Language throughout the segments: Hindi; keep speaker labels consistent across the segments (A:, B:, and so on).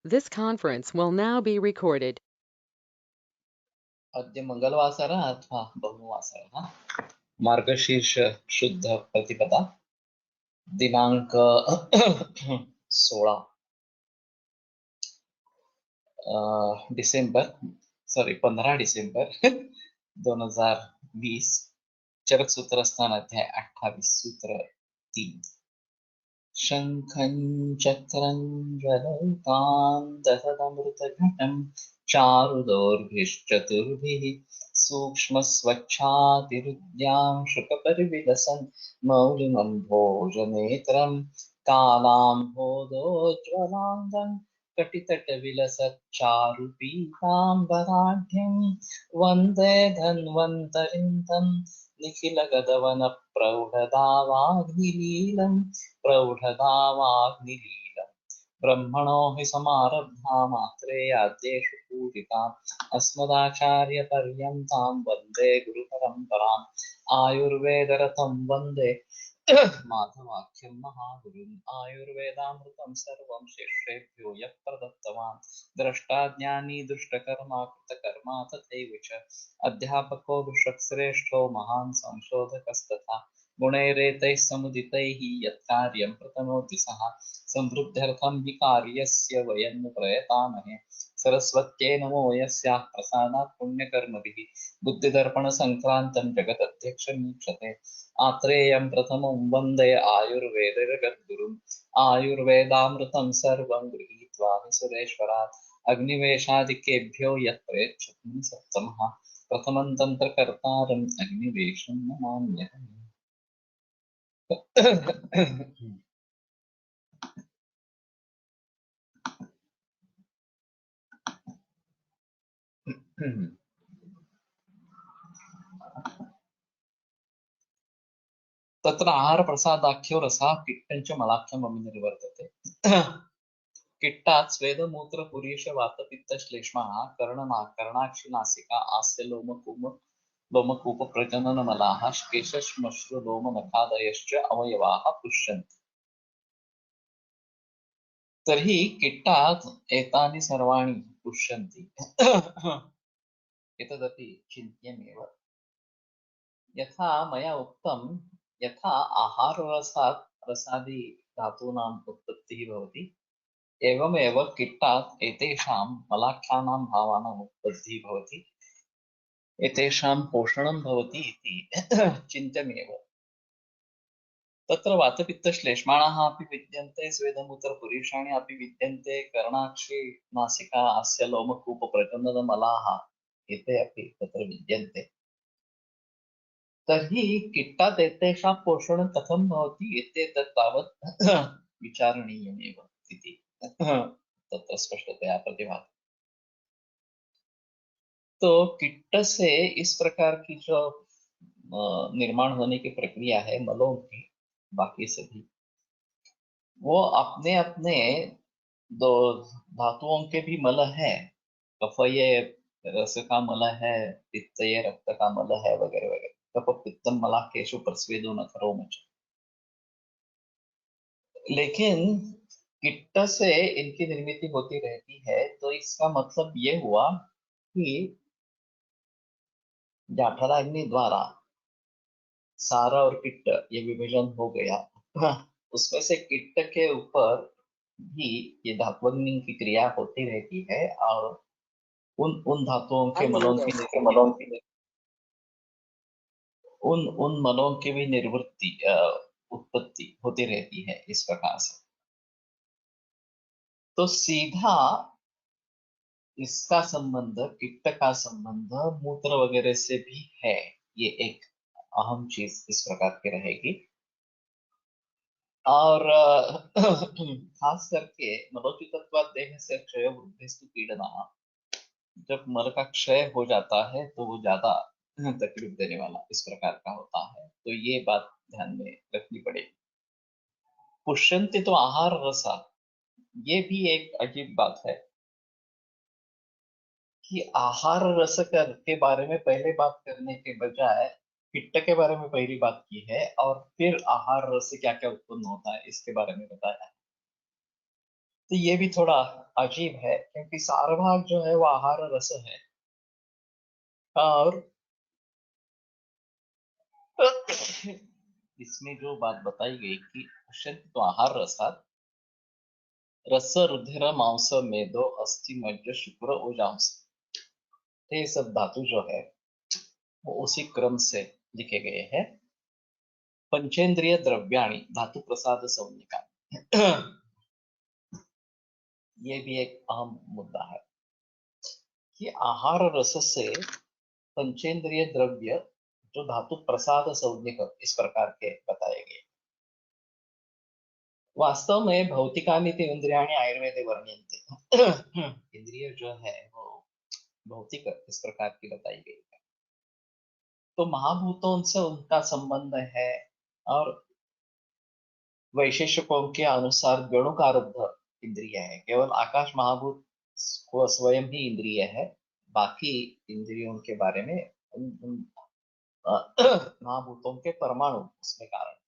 A: This conference will now be recorded.
B: अद्य मंगलवासर अथवा बहुवासर मार्गशीर्ष शुद्ध प्रतिपदा दिनांक 16 डिसेंबर 15 डिसेंबर 2020 चरक सूत्र स्थान अध्याय 28 सूत्र 3 शंखं चक्रं ज्वलयतां दशदमृतघटं चारुदोर्भिश्चतुर्भिः सूक्ष्मस्वच्छातिरुद्यां शुकपरिविलसन् मौलिमम्भोजनेत्रं कालाम्भोदोज्ज्वलाङ्गं कटितटविलसच्चारुपीताम्बराढ्यं वन्दे धन्वन्तरिं तं निखिलगगनप्रौढदावाग्निलीलम् प्रौढदावाग्निलीलम् ब्रह्मणो हि समारब्धा मात्रेयाद्येषु पूजिताम् अस्मदाचार्यपर्यन्तां वन्दे गुरुपरम्पराम् आयुर्वेदरतं वन्दे माधवाख्यं महागुरुम् आयुर्वेदामृतं सर्वं शिष्येभ्यो यः प्रदत्तवान् द्रष्टा ज्ञानी दुष्टकर्मा कृतकर्मा तथैव च अध्यापको विश्वश्रेष्ठो महान् संशोधकस्तथा गुणैरेतैः समुदितैः यत्कार्यं प्रतनोति सः संवृद्ध्यर्थं हि कार्यस्य वयं प्रयतामहे सरस्वत्यै नमो यस्याः प्रसादात् पुण्यकर्मभिः बुद्धिदर्पणसङ्क्रान्तं जगदध्यक्षमीक्षते आत्रेयं प्रथमं वन्दे आयुर्वेदजगद्गुरुम् आयुर्वेदामृतं सर्वं गृहीत्वा हि सुरेश्वरात् अग्निवेशादिकेभ्यो यत् प्रेच्छति सप्तमः प्रथमं तन्त्रकर्तारम् अग्निवेशं नमाम्यहम्। तत्र आहारप्रसादाख्यो रसः किट्टञ्च मलाख्यम् अभिनिर्वर्तते। किट्टात् स्वेदमूत्रपुरीशवातपित्तश्लेष्माः कर्णाक्षिनासिका आस्य लोमकूपप्रजननमलाः केशश्मश्रुलोमनखादयश्च अवयवाः पुष्यन्ति। तर्हि किट्टात् एतानि सर्वाणि पुष्यन्ति। एतदपि चिन्त्यमेव। यथा मया उक्तं यथा आहाररसात् रसादि धातूनाम् उत्पत्तिः भवति एवमेव किट्टात् एतेषां मलाख्यानां भावानाम् उत्पत्तिः भवति एतेषां पोषणं भवति इति चिन्त्यमेव। तत्र वातपित्तश्लेष्माणाः अपि विद्यन्ते स्वेदमूत्रपुरीषाणि अपि विद्यन्ते कर्णाक्षि नासिका हास्य लोमकूपप्रचन्दनमलाः एते अपि तत्र विद्यन्ते। तर्हि किट्टात् एतेषां पोषणं कथं भवति इत्येतत् तावत् विचारणीयमेव इति तत्र स्पष्टतया प्रतिभाति। तो किट्ट से इस प्रकार की जो निर्माण होने की प्रक्रिया है मलों की बाकी सभी वो अपने अपने दो धातुओं के भी मल है। कफये रस का मल है, पित्तये रक्त का मल है वगैरह वगैरह। कफ पित्तम मलाकेशु प्रस्वेदो न करो मुझ। लेकिन किट्ट से इनकी निर्मिति होती रहती है तो इसका मतलब ये हुआ कि जाठराग्नि द्वारा सारा और किट्ट ये विभाजन हो गया। उसमें से किट्ट के ऊपर भी ये धात्वग्नि की क्रिया होती रहती है और उन धातुओं के मलों की उन मलों की भी निर्वृत्ति उत्पत्ति होती रहती है इस प्रकार से। तो सीधा इसका संबंध किट्ट का संबंध मूत्र वगैरह से भी है। ये एक अहम चीज इस प्रकार की रहेगी। और खास करके मलोचितत्वात् देह से क्षय वृद्धिस्तु पीड़ना। जब मल का क्षय हो जाता है तो वो ज्यादा तकलीफ देने वाला इस प्रकार का होता है। तो ये बात ध्यान में रखनी पड़ेगी। पुष्यन्ति तो आहार रसा, ये भी एक अजीब बात है कि आहार रस के बारे में पहले बात करने के बजाय पिट्ट के बारे में पहली बात की है और फिर आहार रस से क्या क्या उत्पन्न होता है इसके बारे में बताया है। तो ये भी थोड़ा अजीब है क्योंकि सारभाग जो है वो आहार रस है और इसमें जो बात बताई गई कि उष्णित तो आहार रसात रस रुधिर मांस मेदो अस्थि मज्ज शुक्र ओजांस, ये सब धातु जो है वो उसी क्रम से लिखे गए हैं। पंचेंद्रिय द्रव्याणि धातु प्रसाद संज्ञका, ये भी एक अहम मुद्दा है कि आहार रस से पंचेंद्रिय द्रव्य जो धातु प्रसाद संज्ञक इस प्रकार के बताए गए। वास्तव में भौतिकानि ते इंद्रियाणि आयुर्वेदे वर्ण्यन्ते, इंद्रिय जो है वो भौतिक इस प्रकार की बताई गई है। तो महाभूतों से उनका संबंध है और वैशेषिकों के अनुसार गणुकारब्ध इंद्रिय है। केवल आकाश महाभूत को स्वयं ही इंद्रिय है, बाकी इंद्रियों के बारे में उन महाभूतों के परमाणु उसमें कारण है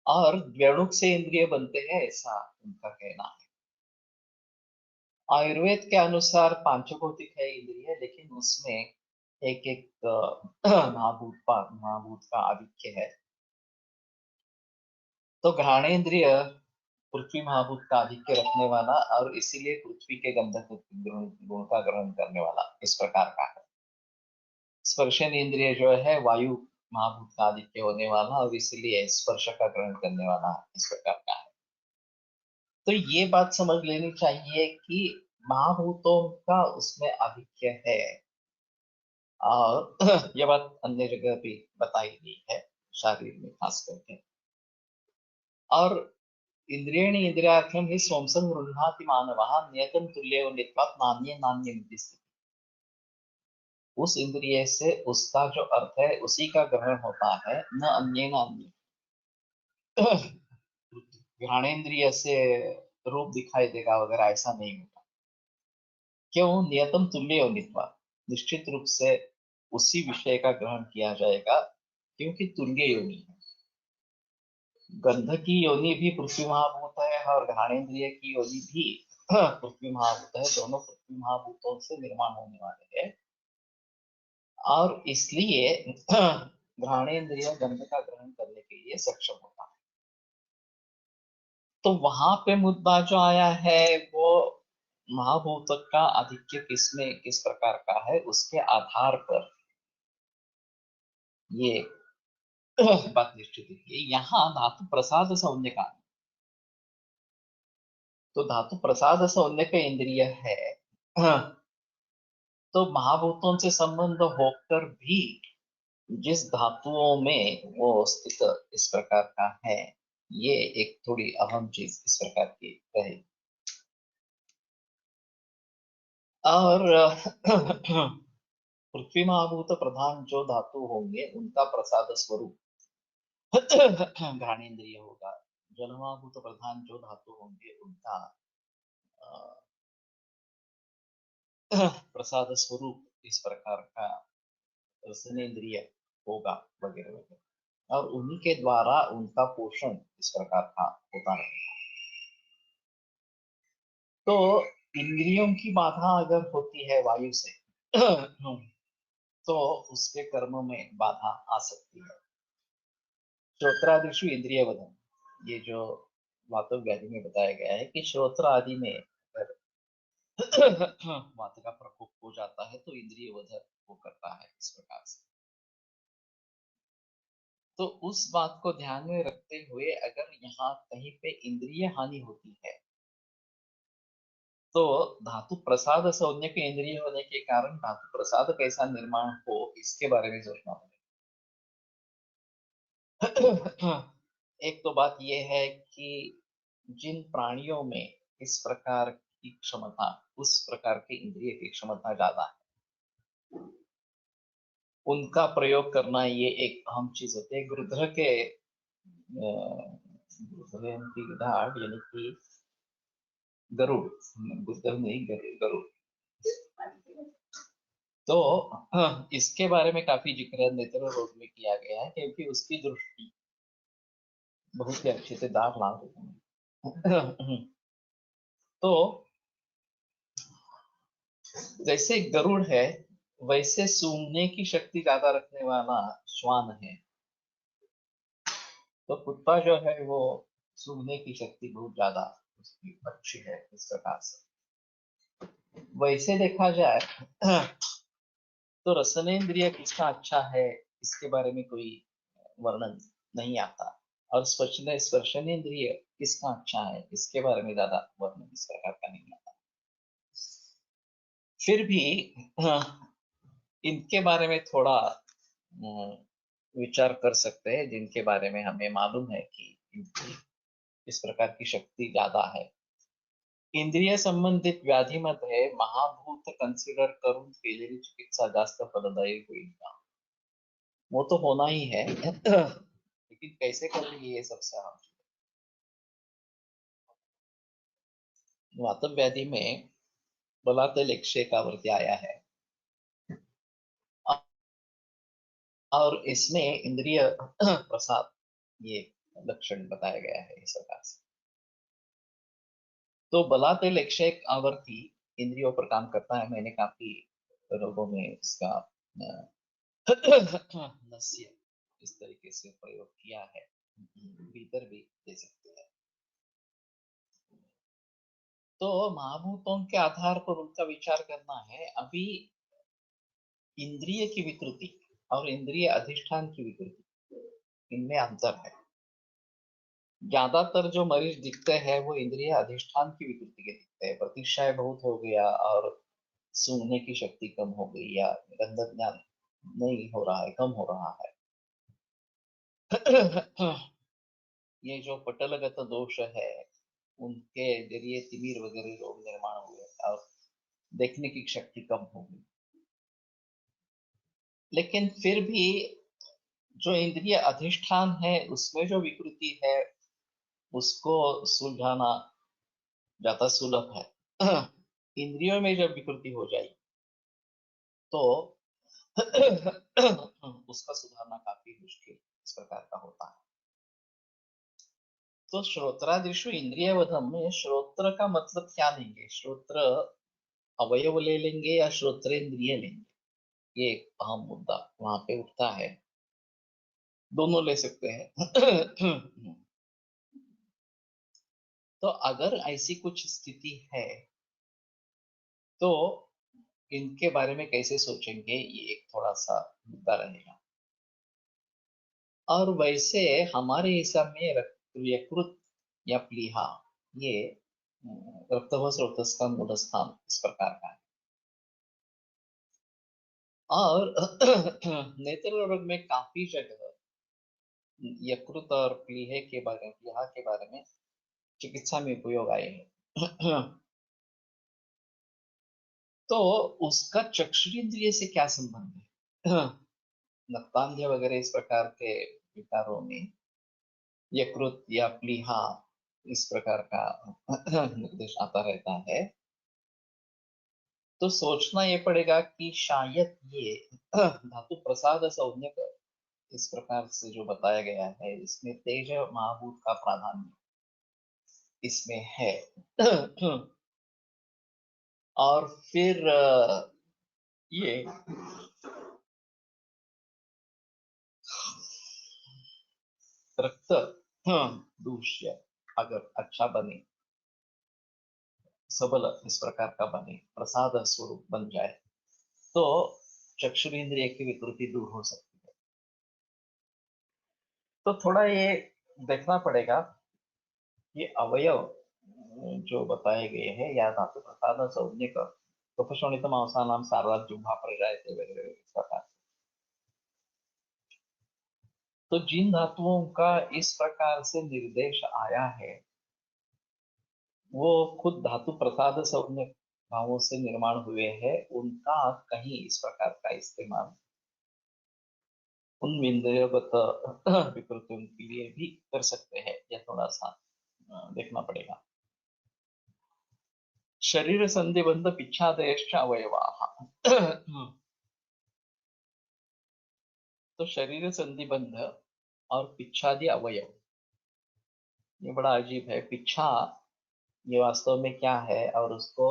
B: और द्व्यणुक से इंद्रिय बनते हैं ऐसा उनका कहना है। आयुर्वेद के अनुसार पांचभौतिक है इंद्रिय, लेकिन उसमें एक एक महाभूत का आधिक्य है। तो घ्राणेन्द्रिय पृथ्वी महाभूत का आधिक्य रखने वाला और इसीलिए पृथ्वी के गंधक गुण का ग्रहण करने वाला इस प्रकार का है। स्पर्शन इंद्रिय जो है वायु महाभूत का आधिक्य होने वाला और इसीलिए स्पर्श का ग्रहण करने वाला इस प्रकार का है। तो ये बात समझ लेनी चाहिए कि महाभूतों का उसमें आधिक्य है और यह बात अन्य जगह भी बताई गई है शरीर में खास करके। और इंद्रियणि इंद्रियार्थम ही स्वंसं गृह्णाति मानवः नियतं तुल्यो नित्वात् नान्ये नान्यमिति स्थिति। उस इंद्रिय से उसका जो अर्थ है उसी का ग्रहण होता है, न अन्य न अन्य। घ्राणेन्द्रिय से रूप दिखाई देगा वगैरह ऐसा नहीं होता। क्यों? नियतम तुल्य नित्वात्, निश्चित रूप से उसी विषय का ग्रहण किया जाएगा क्योंकि तुल्य योनि है। गंध की योनि भी पृथ्वी महाभूत है और घ्राणेन्द्रिय की योनि भी पृथ्वी महाभूत है। दोनों पृथ्वी महाभूतों से निर्माण होने वाले हैं और इसलिए घ्राणेन्द्रिय गंध का ग्रहण करने के लिए सक्षम होता है। तो वहां पे मुद्दा जो आया है वो महाभूत का आधिक्य किसमें किस प्रकार का है उसके आधार पर ये बात निश्चित है। यहाँ धातु प्रसाद संज्ञ का, तो धातु प्रसाद संज्ञ का इंद्रिय है तो महाभूतों से संबंध होकर भी जिस धातुओं में वो स्थित इस प्रकार का है, ये एक थोड़ी अहम चीज इस प्रकार की रही। और पृथ्वी महाभूत प्रधान जो धातु होंगे उनका प्रसाद स्वरूप घ्राणेन्द्रिय होगा। जल महाभूत प्रधान जो धातु होंगे उनका प्रसाद स्वरूप इस प्रकार का रसनेन्द्रिय होगा वगैरह वगैरह, और उन्हीं के द्वारा उनका पोषण इस प्रकार का होता रहेगा। तो इंद्रियों की बाधा अगर होती है वायु से तो उसके कर्म में बाधा आ सकती है। श्रोत्रादिषु इंद्रिय वधन, ये जो वातव व्याधि में बताया गया है कि श्रोत्र आदि में अगर वात का प्रकोप हो जाता है तो इंद्रिय वध वो करता है इस प्रकार से। तो उस बात को ध्यान में रखते हुए अगर यहाँ कहीं पे इंद्रिय हानि होती है तो धातु प्रसाद संज्ञ के इंद्रिय होने के कारण धातु प्रसाद कैसा निर्माण हो इसके बारे में सोचना पड़ेगा। एक तो बात यह है कि जिन प्राणियों में इस प्रकार की क्षमता, उस प्रकार के इंद्रिय की क्षमता ज्यादा है, उनका प्रयोग करना ये एक अहम चीज होती है। गृध्र के यानी कि गरुड़, गृध्र नहीं गरुड़, तो इसके बारे में काफी जिक्र नेत्र रोग में किया गया है क्योंकि उसकी दृष्टि बहुत ही अच्छे से दार लाल होती है। तो जैसे गरुड़ है, वैसे सूंघने की शक्ति ज्यादा रखने वाला श्वान है। तो कुत्ता जो है वो सूंघने की शक्ति बहुत ज्यादा उसकी अच्छी है इस प्रकार से। वैसे देखा जाए तो रसनेंद्रिय किसका अच्छा है, इसके बारे में कोई वर्णन नहीं आता। और स्पर्शनेंद्रिय किसका अच्छा है, इसके बारे में ज्यादा वर्णन इस प्रकार का नहीं आता। फिर भी इनके बारे में थोड़ा विचार कर सकते हैं, जिनके बारे में हमें मालूम है कि इनकी इस प्रकार की शक्ति ज्यादा है। इंद्रिय संबंधित व्याधीमध्ये महाभूत कन्सिडर करून केलेली चिकित्सा जास्त फलदायी होईल का? वो तो होना ही है लेकिन कैसे करेंगे ये सबसे अहम चीज है। वातव व्याधि में बलातल 101 वरती आया है और इसमें इंद्रिय प्रसाद ये लक्षण बताया गया है इस प्रकार से। तो बलातल 101 आवर्ती इंद्रियों पर काम करता है। मैंने काफी रोगों में इसका नस्य इस तरीके से प्रयोग किया है, भीतर भी दे सकते हैं। तो महाभूतों के आधार पर उनका विचार करना है। अभी इंद्रिय की विकृति और इंद्रिय अधिष्ठान की विकृति, इनमें अंतर है। ज्यादातर जो मरीज दिखते हैं वो इंद्रिय अधिष्ठान की विकृति के दिखते हैं। प्रतिशय बहुत हो गया और सूंघने की शक्ति कम हो गई या गंध ज्ञान नहीं हो रहा है, कम हो रहा है। ये जो पटलगत दोष है, उनके जरिए तिमिर वगैरह रोग निर्माण हुए और देखने की शक्ति कम हो गई। लेकिन फिर भी जो इंद्रिय अधिष्ठान है उसमें जो विकृति है उसको सुलझाना ज्यादा सुलभ है। इंद्रियों में जब विकृति हो जाए तो उसका सुधारना काफी मुश्किल इस प्रकार का होता है। तो श्रोत्रादिशु इंद्रियवधम में श्रोत्र का मतलब क्या लेंगे? श्रोत्र अवयव ले लेंगे या श्रोत्रेंद्रिय लेंगे? ये एक अहम मुद्दा वहां पे उठता है। दोनों ले सकते हैं। तो अगर ऐसी कुछ स्थिति है तो इनके बारे में कैसे सोचेंगे, ये एक थोड़ा सा मुद्दा रहेगा। और वैसे हमारे हिसाब में यकृत या प्लीहा ये रक्तव स्रोतस का मूल स्थान इस प्रकार का है। और नेत्र रोग में काफी जगह यकृत और प्लीहा के बारे में चिकित्सा में उपयोग आए हैं। तो उसका चक्षुरेंद्रिय से क्या संबंध है? नक्तांध्य वगैरह इस प्रकार के विकारों में यकृत या प्लीहा इस प्रकार का निर्देश आता रहता है। तो सोचना ये पड़ेगा कि शायद ये धातु प्रसाद संज्ञक इस प्रकार से जो बताया गया है इसमें तेज महाभूत का प्राधान्य इसमें है। और फिर ये रक्त दूष्य अगर अच्छा बने, सबल इस प्रकार का बने, प्रसाद स्वरूप बन जाए तो चक्षुरेंद्रिय की विकृति दूर हो सकती है। तो थोड़ा ये देखना पड़ेगा कि अवयव जो बताए गए हैं या धातु प्रसाद संज्ञक उपशोणित मांसानाम सार्वत जुम्भा प्रजायते वगैरह इस प्रकार। तो जिन धातुओं का इस प्रकार से निर्देश आया है वो खुद धातु प्रसाद संज्ञक भावों से निर्माण हुए हैं। उनका कहीं इस प्रकार का इस्तेमाल उन विंध्यगत विकृतियों के लिए भी कर सकते हैं। यह थोड़ा सा देखना पड़ेगा। शरीर संधिबंध पिच्छादयश्च अवयवाः। तो शरीर संधिबंध और पिच्छादि अवयव, ये बड़ा अजीब है। पिच्छा ये वास्तव में क्या है, और उसको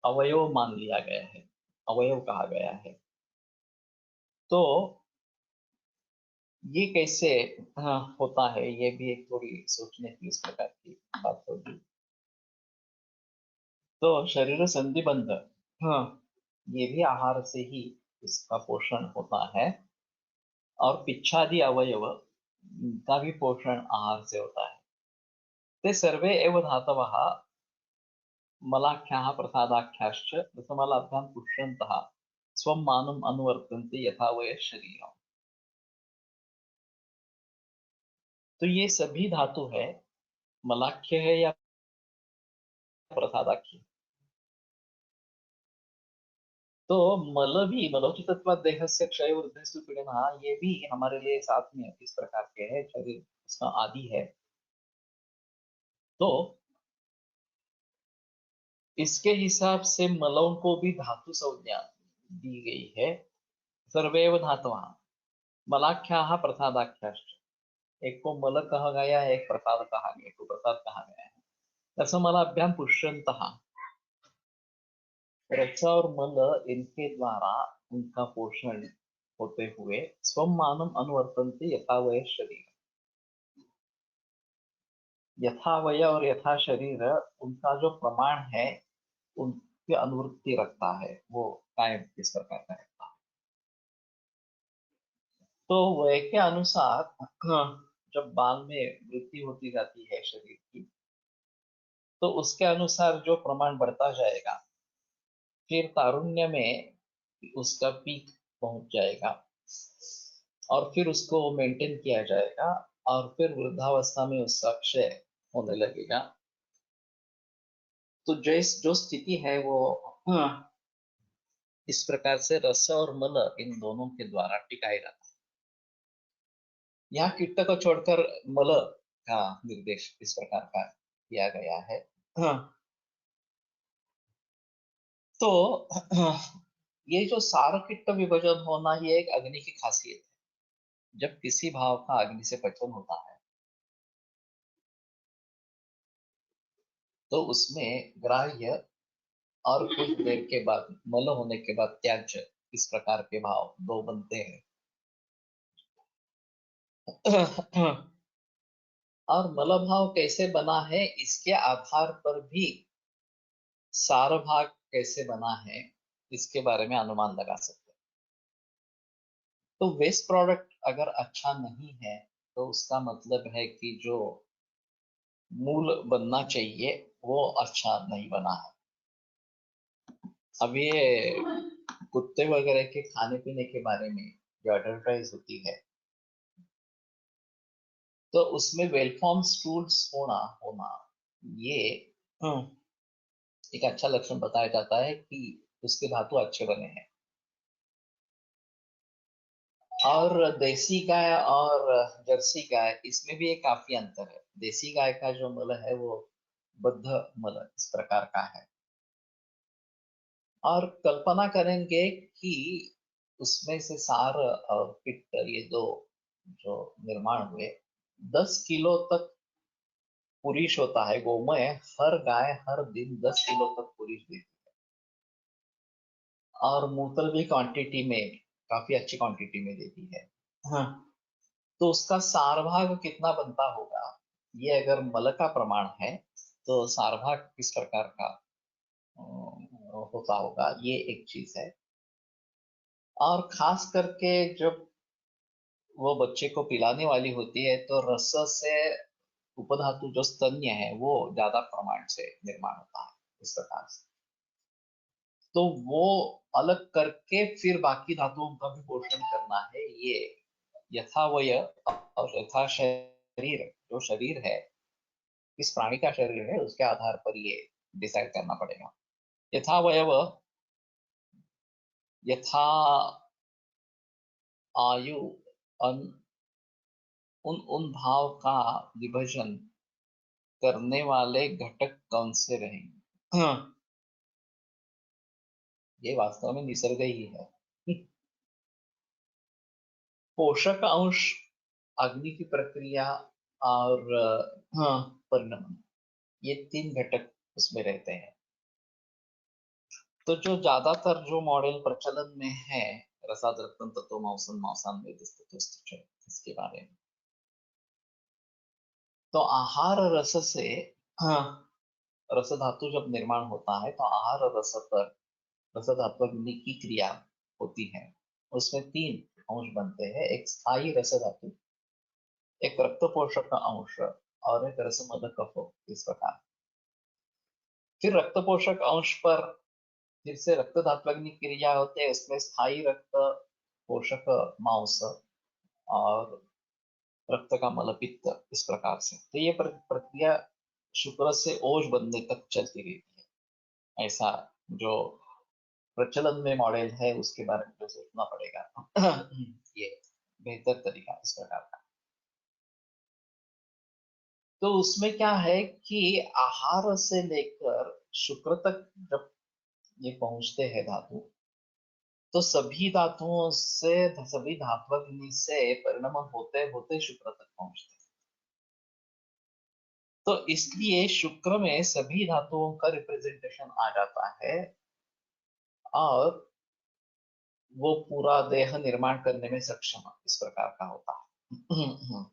B: अवयव मान लिया गया है, अवयव कहा गया है। तो ये कैसे होता है, ये भी एक थोड़ी सोचने की इस प्रकार की बात होगी। तो शरीर संधिबंध, हाँ, ये भी आहार से ही इसका पोषण होता है, और पिच्छादि अवयव का भी पोषण आहार से होता है। ते सर्वे एव धातवः मलाख्याः प्रसादाख्याश्च रसमलाभ्यां पुष्यन्तः स्वं मानम् अनुवर्तन्ते यथा वयः शरीरम्। तो ये सभी धातु है, मलाख्य है या प्रसादाख्य। तो मल भी मलोचितत्वात् देहस्य क्षय वृद्धिस्तु पीडनः, ये भी हमारे लिए साथ में इस प्रकार के है, शरीर इसका आदि है। तो इसके हिसाब से मलों को भी धातु संज्ञा दी गई है। सर्वेव धातवः मलाख्याः प्रसादाख्याश्च, एक को मल कहा गया है, एक प्रसाद कहा गया, एक को प्रसाद कहा गया है। रसमलाभ्याम पुष्यन्तः, रस और मल इनके द्वारा उनका पोषण होते हुए स्वम मानम अनुवर्तन्ते यथावय शरीर, यथावय और यथा शरीर, उनका जो प्रमाण है उनकी अनुवृत्ति रखता है, वो कायम किस प्रकार का रहता है। तो वय के अनुसार जब बाल में वृद्धि होती जाती है शरीर की, तो उसके अनुसार जो प्रमाण बढ़ता जाएगा, फिर तारुण्य में उसका पीक पहुंच जाएगा, और फिर उसको मेंटेन किया जाएगा, और फिर वृद्धावस्था में उसका क्षय होने लगेगा। तो जो स्थिति है वो इस प्रकार से रस और मल इन दोनों के द्वारा टिकाए जाता है। यहाँ कीट को छोड़कर मल का निर्देश इस प्रकार का किया गया है। तो ये जो सारकिट्ट विभजन होना, ये एक अग्नि की खासियत है। जब किसी भाव का अग्नि से पचन होता है, तो उसमें ग्राह्य और कुछ देर के बाद मल होने के बाद त्याज्य, इस प्रकार के भाव दो बनते हैं। और मल भाव कैसे बना है, इसके आधार पर भी सार भाग कैसे बना है, इसके बारे में अनुमान लगा सकते हैं। तो वेस्ट प्रोडक्ट अगर अच्छा नहीं है, तो उसका मतलब है कि जो मूल बनना चाहिए वो अच्छा नहीं बना है। अब ये कुत्ते वगैरह के खाने पीने के बारे में जो एडवर्टाइज होती है, तो उसमें वेलफॉर्म स्टूल्स होना होना ये एक अच्छा लक्षण बताया जाता है कि उसके धातु अच्छे बने हैं। और देसी गाय और जर्सी गाय, इसमें भी एक काफी अंतर है। देसी गाय का जो मल है वो बद्ध मल इस प्रकार का है, और कल्पना करेंगे कि उसमें से सार और पिट्ट, ये दो जो निर्माण हुए, 10 किलो तक पुरीश होता है। गोमय हर गाय हर दिन 10 किलो तक पुरीश देती है, और मूत्र भी क्वांटिटी में, काफी अच्छी क्वांटिटी में देती है। हाँ। तो उसका सारभाग कितना बनता होगा, ये अगर मल का प्रमाण है, तो सारभाग किस प्रकार का होता होगा, ये एक चीज है। और खास करके जब वो बच्चे को पिलाने वाली होती है, तो रस से उपधातु जो स्तन्य है वो ज्यादा प्रमाण से निर्माण होता है इस प्रकार से। तो वो अलग करके फिर बाकी धातुओं का भी पोषण करना है, ये यथावय और यथा शरीर, जो शरीर है, किस प्राणी का शरीर है, उसके आधार पर ये डिसाइड करना पड़ेगा। यथावयव, यथा आयु, उन उन भाव का विभाजन करने वाले घटक कौन से रहेंगे। ये वास्तव में निसर्ग ही है। पोषक अंश, अग्नि की प्रक्रिया और परिणमन, ये 3 घटक उसमें रहते हैं। तो जो ज्यादातर जो मॉडल प्रचलन में है, रसाद रत्न तत्व मांसन मांसान वेद तत्व इसके बारे में, तो आहार रस से, हाँ, रस धातु जब निर्माण होता है तो आहार रस पर रस धात्वग्नि की क्रिया होती है। उसमें 3 अंश बनते हैं, एक स्थायी रस धातु, एक रक्त पोषक अंश और एक रसमद कफ, इस प्रकार। फिर रक्त पोषक अंश पर फिर से रक्त धात्वग्नि क्रिया होते हैं, उसमें स्थायी रक्त पोषक मांस और रक्त का मलपित्त, इस प्रकार से। तो ये प्रक्रिया शुक्र से ओज बनने तक चलती रहती है। ऐसा जो प्रचलन में मॉडल है उसके बारे में जो सोचना पड़ेगा ये बेहतर तरीका इस प्रकार का। तो उसमें क्या है कि आहार से लेकर शुक्र तक जब ये पहुंचते हैं धातु, तो सभी धातुओं से, सभी धात्वग्नि से परिणम होते होते शुक्र तक पहुंचते हैं। तो इसलिए शुक्र में सभी धातुओं का रिप्रेजेंटेशन आ जाता है और वो पूरा देह निर्माण करने में सक्षम इस प्रकार का होता है।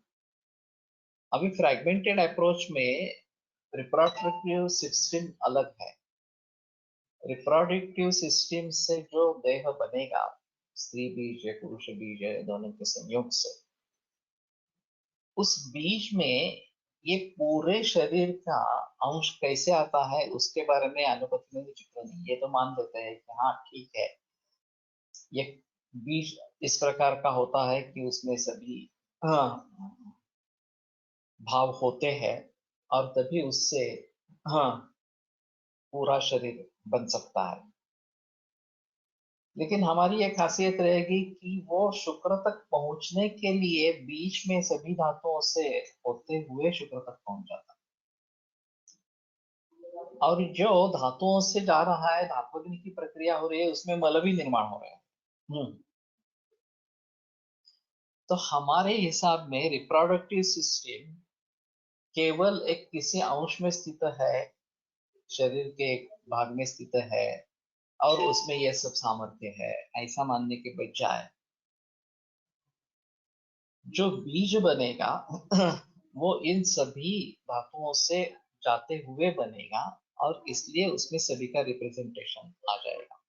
B: अभी फ्रैगमेंटेड अप्रोच में रिप्रोडक्टिव सिस्टम अलग है। रिप्रोडक्टिव सिस्टम से जो देह बनेगा, स्त्री बीज या पुरुष बीज है, दोनों के संयोग से, उस बीज में ये पूरे शरीर का अंश कैसे आता है उसके बारे में अनुपति में जिक्र नहीं। ये तो मान लेते हैं कि हाँ ठीक है, ये बीज इस प्रकार का होता है कि उसमें सभी, हाँ, भाव होते हैं और तभी उससे, हाँ, पूरा शरीर बन सकता है। लेकिन हमारी एक खासियत रहेगी कि वो शुक्र तक पहुंचने के लिए बीच में सभी धातुओं से होते हुए शुक्र तक पहुंच जाता है। और जो धातुओं से जा रहा है, धात्वग्नि की प्रक्रिया हो रही है, उसमें मलवी निर्माण हो रहे हैं। तो हमारे हिसाब में रिप्रोडक्टिव सिस्टम केवल एक किसी अंश में स्थित है, शरीर के एक भाग में स्थित है और उसमें यह सब सामर्थ्य है, ऐसा मानने के बजाय जो बीज बनेगा वो इन सभी धातुओं से जाते हुए बनेगा और इसलिए उसमें सभी का रिप्रेजेंटेशन आ जाएगा।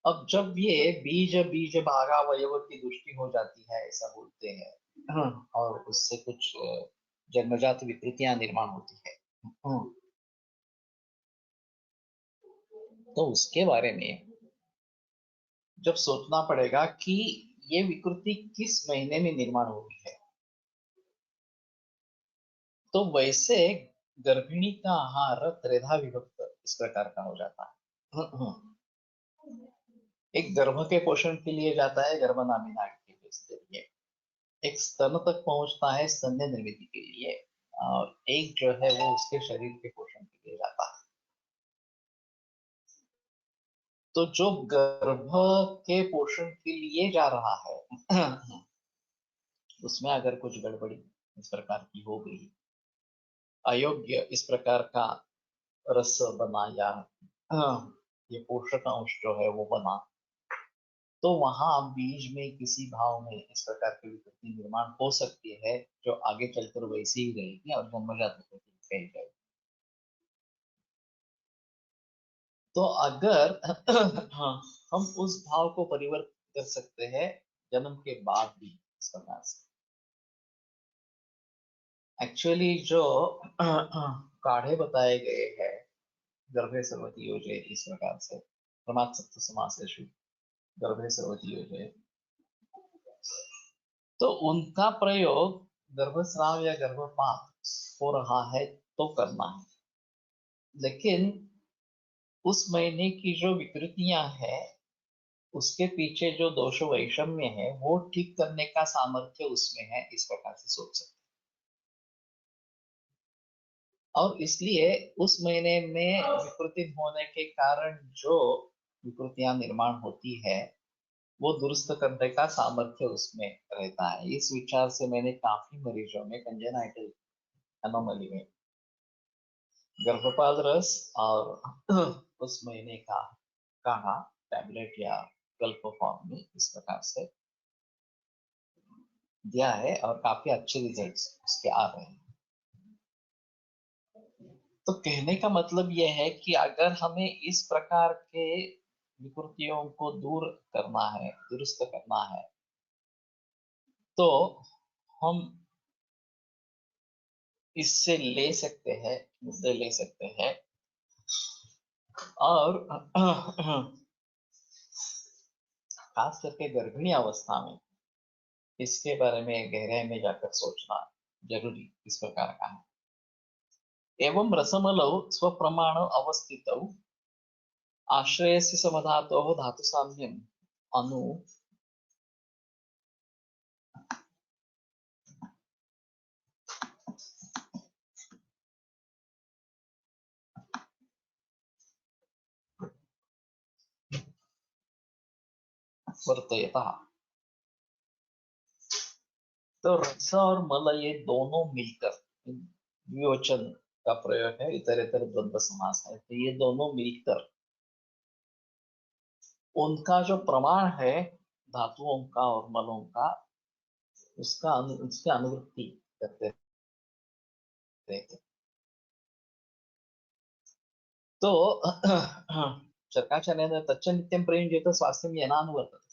B: अब जब ये बीज बीज भागावयव की दृष्टि हो जाती है, ऐसा बोलते हैं, और उससे कुछ जन्मजात विकृतियां निर्माण होती है, तो उसके बारे में जब सोचना पड़ेगा कि ये विकृति किस महीने में निर्माण हुई है, तो वैसे गर्भिणी का आहार त्रेधा विभक्त इस प्रकार का हो जाता है। एक गर्भ के पोषण के लिए जाता है, गर्भनामी नाड़ी के जरिए, एक स्तन तक पहुंचता है स्तन्य निर्मिति के लिए, और एक जो है वो उसके शरीर के पोषण के लिए जाता है। तो जो गर्भ के पोषण के लिए जा रहा है उसमें अगर कुछ गड़बड़ी इस प्रकार की हो गई, अयोग्य इस प्रकार का रस बना या ये पोषक अंश जो है वो बना, तो वहां बीज में किसी भाव में इस प्रकार की विकृति निर्माण हो सकती है जो आगे चलकर वैसी ही रहेगी और जन्मजात विकृति कही जाएगी। तो अगर हाँ, हम उस भाव को परिवर्तित कर सकते हैं जन्म के बाद भी इस प्रकार से। एक्चुअली जो काढ़े बताए गए हैं, गर्भे सर्वती योजे, इस प्रकार से प्रमाद सप्त समासेषु गर्भे सर्वती योजे, तो उनका प्रयोग गर्भस्राव या गर्भपात हो रहा है तो करना है। लेकिन उस महीने की जो विकृतियां हैं उसके पीछे जो दोष वैषम्य है वो ठीक करने का सामर्थ्य उसमें है, इस प्रकार से सोच सकते हैं। और इसलिए उस महीने में विकृति होने के कारण जो विकृतियां निर्माण होती है वो दुरुस्त करने का सामर्थ्य उसमें रहता है। इस विचार से मैंने काफी मरीजों में कंजेनाइटल एनोमली में गर्भपात रस और उस महीने का काढ़ा टैबलेट या गल्प फॉर्म में इस प्रकार से दिया है और काफी अच्छे रिजल्ट्स उसके आ रहे हैं। तो कहने का मतलब यह है कि अगर हमें इस प्रकार के विकृतियों को दूर करना है, दुरुस्त करना है, तो हम इससे ले सकते हैं, मुद्दे ले सकते हैं और खास करके गर्भिणी अवस्था में इसके बारे में गहराई में जाकर सोचना जरूरी इस प्रकार का है। एवं रसमलौ स्वप्रमाण अवस्थितौ आश्रयस्य समधातोः धातुसाम्यम् अनु वर्तयतः। तो रस और मल ये दोनों मिलकर द्विवचन का प्रयोग है, इतर इतर द्वंद्व समास है, तो ये दोनों मिलकर उनका जो प्रमाण है धातुओं का और मलों का उसकी अनुवृत्ति करते रहते। तो शर्काचार्य तच्च नित्यं प्रयुञ्जेत स्वास्थ्यं येनानुवर्तते,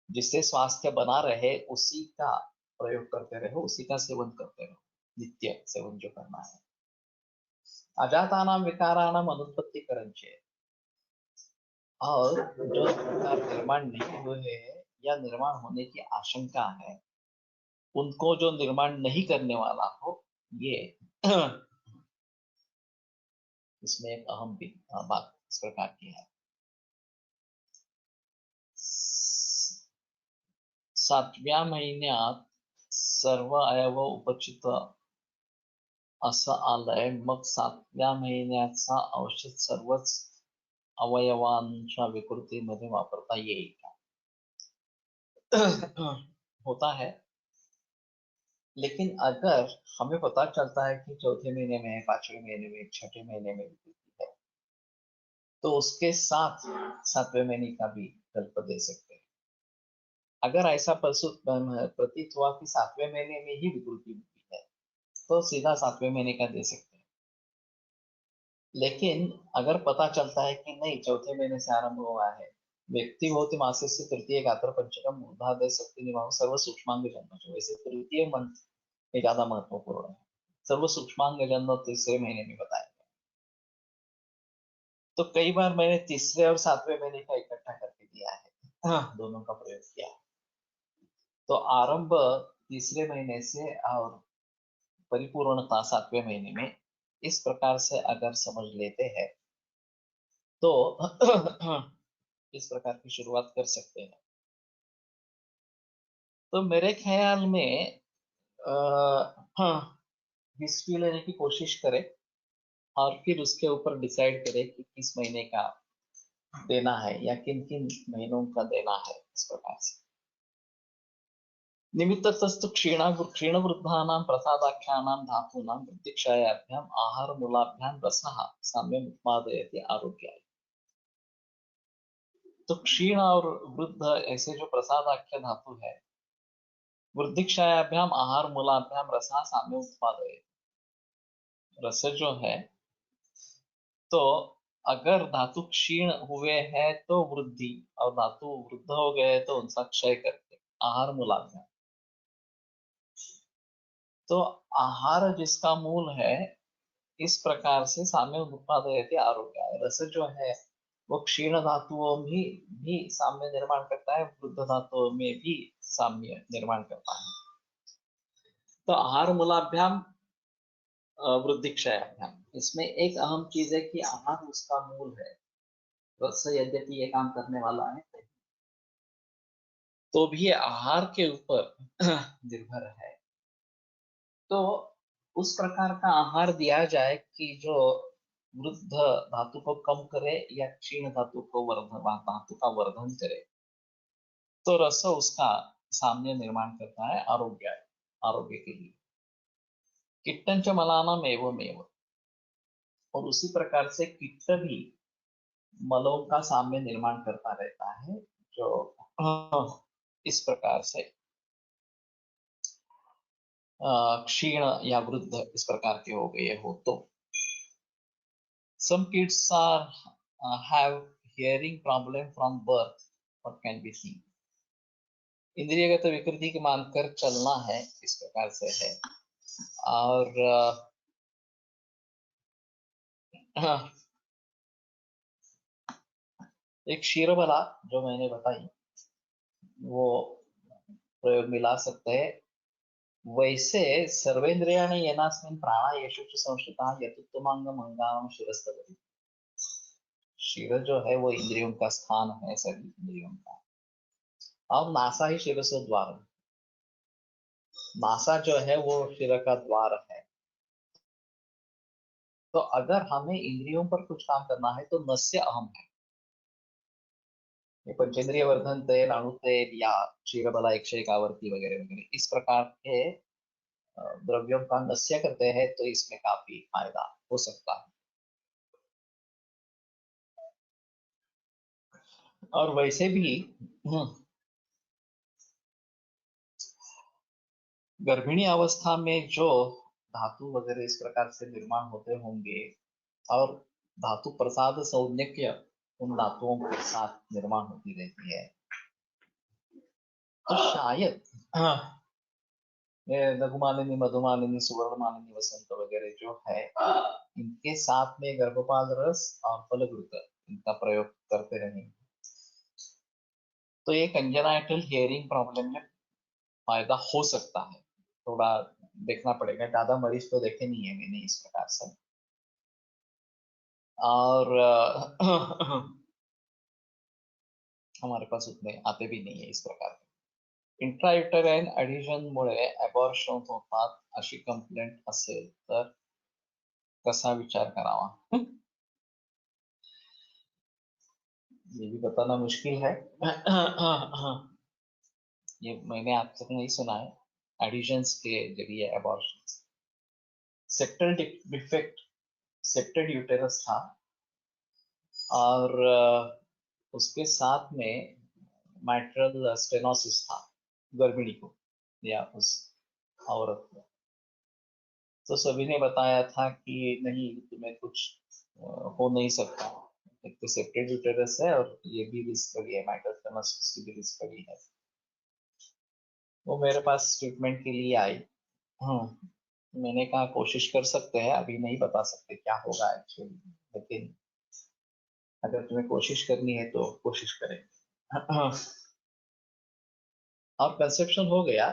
B: जिससे स्वास्थ्य बना रहे उसी का प्रयोग करते रहो, उसी का सेवन करते रहो, नित्य सेवन जो करना है। अजातानां विकाराणां अनुत्पत्ति करंचे, और जो विकार निर्माण नहीं हुए हैं या निर्माण होने की आशंका है उनको जो निर्माण नहीं करने वाला हो, ये इसमें एक अहम बात इस प्रकार की है। 7व्या महिन्यात सर्व अवयव उपचित असं आलंय, मग 7व्या महिन्याचा औषध सर्वच अवयवांच्या विकृतीमध्ये वापरता येईल का? होता है, लेकिन अगर हमें पता चलता है कि चौथे महीने में, 5वें महीने में, 6ठे महीने में विकृति है, तो उसके साथ 7वें महीने का भी कल्प दे सकते हैं। अगर ऐसा प्रतीत हुआ कि 7वें महीने में ही विकृति हुई है, तो सीधा 7वें महीने का दे सकते हैं। लेकिन अगर पता चलता है कि नहीं, चौथे महीने से आरंभ हुआ है, व्यक्ति होती मासस्य तृतीय गात्र पंचकम ऊर्ध्वाधर शक्ति निवाह सर्व सूक्ष्मांग जन्म, वैसे तृतीय मंत्र ये ज्यादा महत्वपूर्ण है। सर्व सूक्ष्मांग जन्म तीसरे महीने में बताया गया। तो कई बार मैंने तीसरे और 7वें महीने का इकट्ठा करके दिया है, दोनों का प्रयोग किया है। तो आरंभ तीसरे महीने से और परिपूर्णता 7वें महीने में, इस प्रकार से अगर समझ लेते हैं तो इस प्रकार की शुरुआत कर सकते हैं। तो मेरे ख्याल में हिस्ट्री लेने की कोशिश करें और फिर उसके ऊपर डिसाइड करें कि किस महीने का देना है या किन किन महीनों का देना है, इस प्रकार से। निमित्तस्तु क्षीणवृद्धानां प्रसादाख्यानां धातूनां प्रतीक्षायाभ्याम् आहारमूलाभ्यां रसः साम्यम् उत्पादयति आरोग्याय। तो क्षीण और वृद्ध ऐसे जो प्रसादाख्य धातु है, वृद्धिक्षायाभ्याम आहार मूलाभ्याम रसा साम्य उत्पादयति, रस जो है, तो अगर धातु क्षीण हुए हैं तो वृद्धि, और धातु वृद्ध हो गए तो उनका क्षय करके आहार मूलाभ्याम। तो आहार जिसका मूल है, इस प्रकार से साम्य उत्पादयति आरोग्य, रस जो है वो क्षीण धातुओं में भी साम्य निर्माण करता है, वृद्ध धातुओं में भी साम्य निर्माण करता है। तो आहार मूलाभ्याम वृद्धि क्षयाभ्याम, इसमें एक अहम चीज है कि आहार उसका मूल है। रस यद्यपि ये काम करने वाला है, तो भी ये आहार के ऊपर निर्भर है। तो उस प्रकार का आहार दिया जाए कि जो वृद्ध धातु को कम करे या क्षीण धातु को धातु का वर्धन करे, तो रस उसका साम्य निर्माण करता है आरोग्य के लिए। किट्टंच मलानाम एवमेव, और उसी प्रकार से किट्ट भी मलों का साम्य निर्माण करता रहता है, जो इस प्रकार से क्षीण या वृद्ध इस प्रकार के हो गए हो तो। Some kids are have hearing problem from birth, what can be seen. इंद्रियगत विकृति के मानकर चलना है, इस प्रकार से है। और एक क्षीरबला जो मैंने बताई, वो प्रयोग मिला सकते हैं। वैसे सर्वेन्द्रियाणि येनास्मिन् प्राणा येषु च संश्रिताः यतुत्तमांगम अंगानां शिरस्तवति। शिर जो है वो इंद्रियों का स्थान है, सभी इंद्रियों का। और नासा ही शिरस द्वार, नासा जो है वो शिर का द्वार है। तो अगर हमें इंद्रियों पर कुछ काम करना है तो नस्य अहम है। ये पंचेंद्रिय वर्धन तेल, अणु तेल या क्षीरबला एकशेखावर्ती वगैरह वगैरह इस प्रकार के द्रव्यों का नस्य करते हैं तो इसमें काफी फायदा हो सकता है। और वैसे भी गर्भिणी अवस्था में जो धातु वगैरह इस प्रकार से निर्माण होते होंगे, और धातु प्रसाद सौज्ञक्य उन धातुओं के साथ निर्माण होती रहती है, तो शायद ये लघुमालिनी, मधुमालिनी, सुवर्णमालिनी, वसंत वगैरह जो है, इनके साथ में गर्भपाल रस और फलग्रुत इनका प्रयोग करते रहेंगे तो ये कंजेनाइटल हियरिंग प्रॉब्लम में फायदा हो सकता है। थोड़ा देखना पड़ेगा, ज्यादा मरीज तो देखे नहीं है मैंने इस प्रकार से। और हमारे पास उतने आते भी नहीं है इस प्रकार के। इंट्रायुटेराइन एडिशन मुळे अबॉर्शन होतात अशी कंप्लेंट असेल तर कसा विचार करावा? ये भी बताना मुश्किल है। ये मैंने आप तक नहीं सुना है एडिशंस के जरिए abortion. Septal defect, septate uterus था, और उसके साथ में माइट्रल स्टेनोसिस था गर्भिणी को या उस औरत को। तो सभी ने बताया था कि नहीं, तुम्हें कुछ हो नहीं सकता, एक तो सेप्टेड यूटेरस है और ये भी रिस्क बड़ी है, माइट्रल स्टेनोसिस की भी रिस्क बड़ी है। वो मेरे पास ट्रीटमेंट के लिए आई। मैंने कहा कोशिश कर सकते हैं, अभी नहीं बता सकते क्या होगा एक्चुअली, लेकिन अगर तुम्हें कोशिश करनी है तो कोशिश करें। और कंसेप्शन हो गया,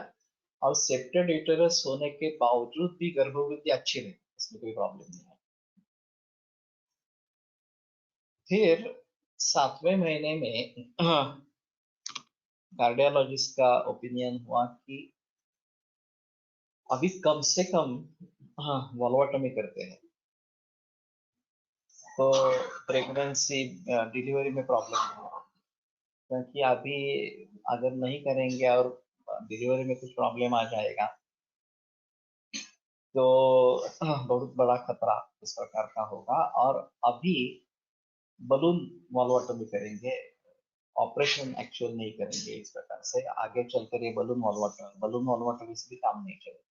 B: और सेप्टेड यूटेरस होने के बावजूद भी गर्भवती अच्छी रही, इसमें कोई प्रॉब्लम नहीं है। फिर 7वें महीने में कार्डियोलॉजिस्ट का ओपिनियन हुआ कि अभी कम से कम वॉल्वोटॉमी करते हैं, तो प्रेगनेंसी डिलीवरी में प्रॉब्लम नहीं है। क्योंकि अभी अगर नहीं करेंगे और डिलीवरी में कुछ प्रॉब्लम आ जाएगा तो बहुत बड़ा खतरा इस प्रकार का होगा। और अभी बलून वॉल्वोटॉमी करेंगे, ऑपरेशन एक्चुअल नहीं करेंगे, इस प्रकार से आगे चलकर ये बलून वॉल्वोटॉमी से भी काम नहीं चलेगा।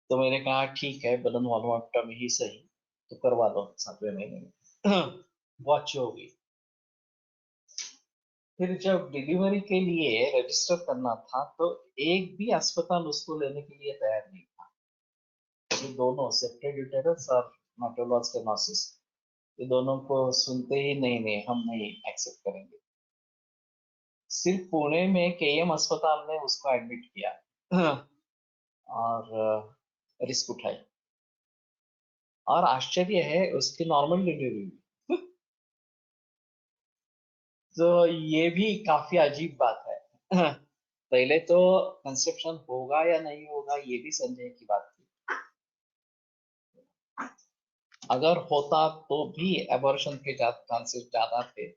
B: तो मैंने कहा ठीक है, बलून वॉल्वोटॉमी ही सही, तो करवा दो 7वें महीने में। वो अच्छी होगी। फिर जब डिलीवरी के लिए रजिस्टर करना था तो एक भी अस्पताल उसको लेने के लिए तैयार नहीं था। ये दोनों सेप्टेड यूटेरस और माइट्रल स्टेनोसिस, ये दोनों को सुनते ही नहीं, नहीं हम नहीं एक्सेप्ट करेंगे। सिर्फ पुणे में केएम अस्पताल ने उसको एडमिट किया और रिस्क उठाई, और आश्चर्य है उसकी नॉर्मल डिलीवरी हुई। तो ये भी काफी अजीब बात है। पहले तो कंसेप्शन होगा या नहीं होगा ये भी संदेह की बात थी। अगर होता तो भी एबॉर्शन के चांसेस ज्यादा थे,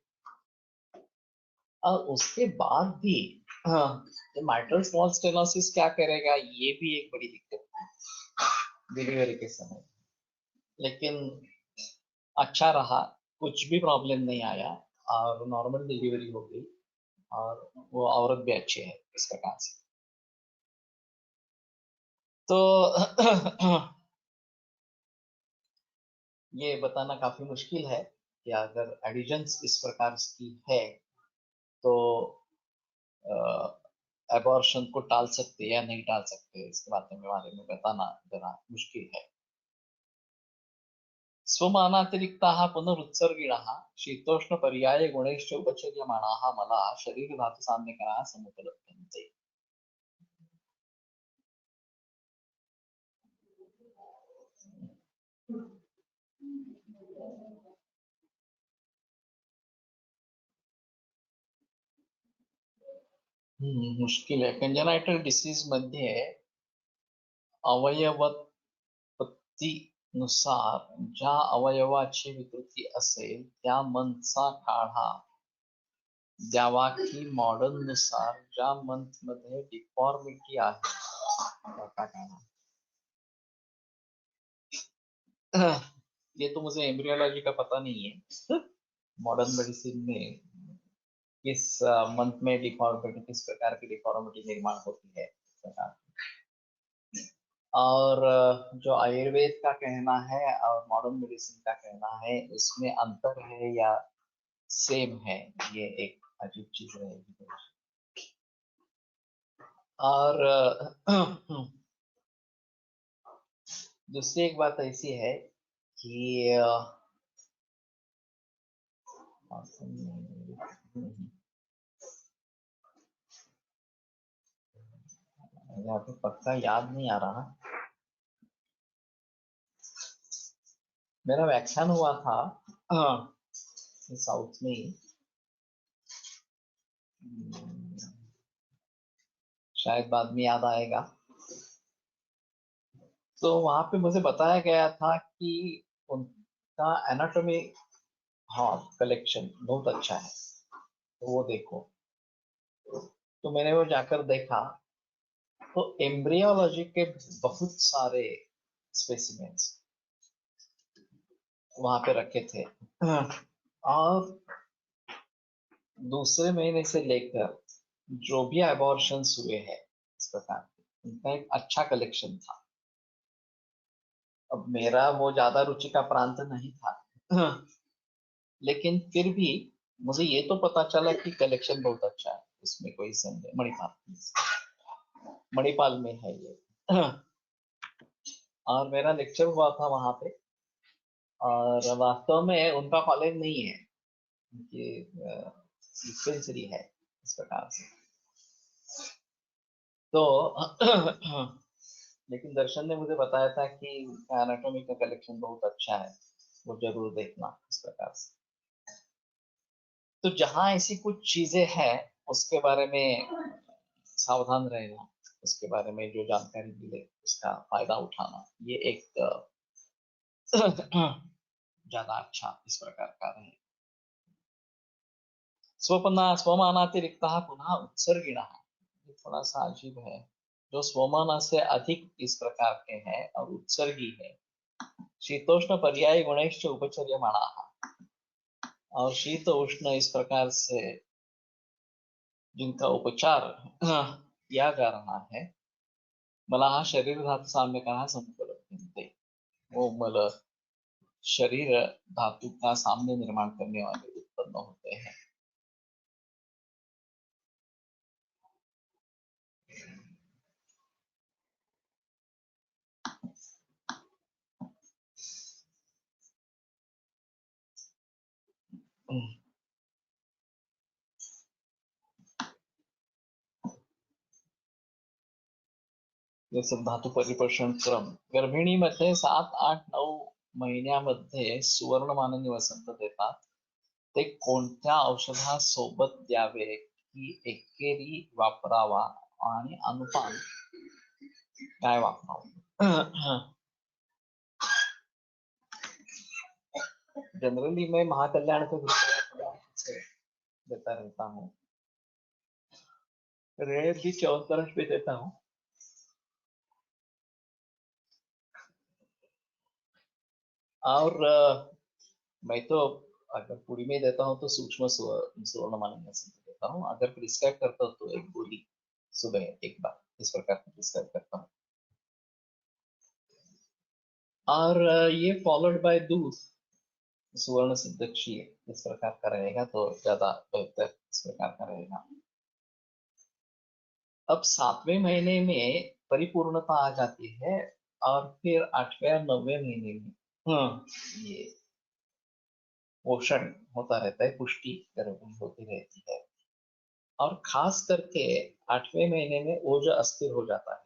B: और उसके बाद भी माइट्रल स्मॉल स्टेनोसिस क्या करेगा, ये भी एक बड़ी दिक्कत है। डिलीवरी के समय, लेकिन अच्छा रहा, कुछ भी प्रॉब्लम नहीं आया और नॉर्मल डिलीवरी हो गई और वो औरत भी अच्छी है इस प्रकार से। तो ये बताना काफी मुश्किल है कि अगर एडिशंस इस प्रकार की है तो एबॉर्शन को टाल सकते या नहीं टाल सकते, इसके बारे में बताना जरा मुश्किल है। स्वमानातिरिक्ताः पुनरुत्सर्गिणः शीतोष्णपर्याये गुणैश्च उपचर्यमाणाः मलाः शरीरधातुसाम्यकराः समुपलभ्यन्ते। मुश्किल है। कंजेनाइटल डिसीज मध्ये अवयवोत्पत्तीनुसार ज्या अवयवाची विकृती असेल त्या मंथचा काढा द्यावा की मॉडर्न नुसार ज्या मंथ मध्ये डिफॉर्मिटी आहे त्याचा काढा। ये तो मुझे एम्ब्रियोलॉजी का पता नहीं है। मॉडर्न मेडिसिन में किस मंथ में डिफॉर्मिटी, किस प्रकार की डिफॉर्मिटी निर्माण होती है इस प्रकार। और जो आयुर्वेद का कहना है और मॉडर्न मेडिसिन का कहना है उसमें अंतर है या सेम है, ये एक अजीब चीज रहेगी। और दूसरी एक बात ऐसी है कि यहाँ पे पक्का याद नहीं आ रहा। मेरा व्याख्यान हुआ था साउथ में ही, शायद बाद में याद आएगा। तो वहां पे मुझे बताया गया था कि उनका एनाटॉमी, हाँ, कलेक्शन बहुत अच्छा है, तो वो देखो। तो मैंने वो जाकर देखा तो एम्ब्रियोलॉजी के बहुत सारे स्पेसिमेंस वहां पे रखे थे। और दूसरे महीने से लेकर जो भी एबॉर्शंस हुए हैं इस प्रकार के, उनका एक अच्छा कलेक्शन था। अब मेरा वो ज्यादा रुचि का प्रांत नहीं था, लेकिन फिर भी मुझे ये तो पता चला कि कलेक्शन बहुत अच्छा है, इसमें कोई संदेह। मणिपाल में है ये। और मेरा लेक्चर हुआ था वहां पे, और वास्तव में उनका कॉलेज नहीं है, उनकी डिस्पेंसरी है इस प्रकार से। तो लेकिन दर्शन ने मुझे बताया था कि एनाटॉमी का कलेक्शन बहुत अच्छा है, वो जरूर देखना इस प्रकार से। तो जहां ऐसी कुछ चीजें हैं उसके बारे में सावधान रहना, उसके बारे में जो जानकारी मिले उसका फायदा उठाना, ये एक ज्यादा अच्छा इस प्रकार का रहे। स्वमानातिरिक्तः पुनः उत्सर्गिणः, ये थोड़ा सा अजीब है। जो स्वमाना से अधिक इस प्रकार के हैं और उत्सर्गी है, शीतोष्ण पर्याय गुणैश्च उपचर्यमाणाः, और शीत उष्ण इस प्रकार से जिनका उपचार किया जा रहा है, मलाः शरीर धातु साम्यकः समुपलभ्यन्ते, वो मल शरीर धातु का साम्य निर्माण करने वाले उत्पन्न होते हैं। जसं धातू परिपोषण क्रम, गर्भिणीमध्ये 7, 8, 9 महिन्यामध्ये सुवर्णमाने निवसंत देतात, ते कोणत्या औषधासोबत द्यावे की एकेरी वापरावा आणि अनुपान काय वापरावं? जनरली मैं महाकल्याण के से देता रहता हूँ, रेयर भी च्यवनप्राश भी देता हूँ। और मैं तो अगर पूरी में देता हूँ तो सूक्ष्म सुवर्ण माननीय सिंह देता हूँ, अगर प्रिस्क्राइब करता हूँ तो एक गोली सुबह एक बार इस प्रकार की प्रिस्क्राइब करता हूँ। और ये फॉलोड बाय दूध सुवर्ण सिद्ध क्षीर इस प्रकार का रहेगा तो ज्यादा बेहतर इस प्रकार का रहेगा। अब 7वें महीने में परिपूर्णता आ जाती है और फिर 8वें और 9वें महीने में ये पोषण होता रहता है, पुष्टि गर्भ होती रहती है और खास करके 8वें महीने में ओज अस्थिर हो जाता है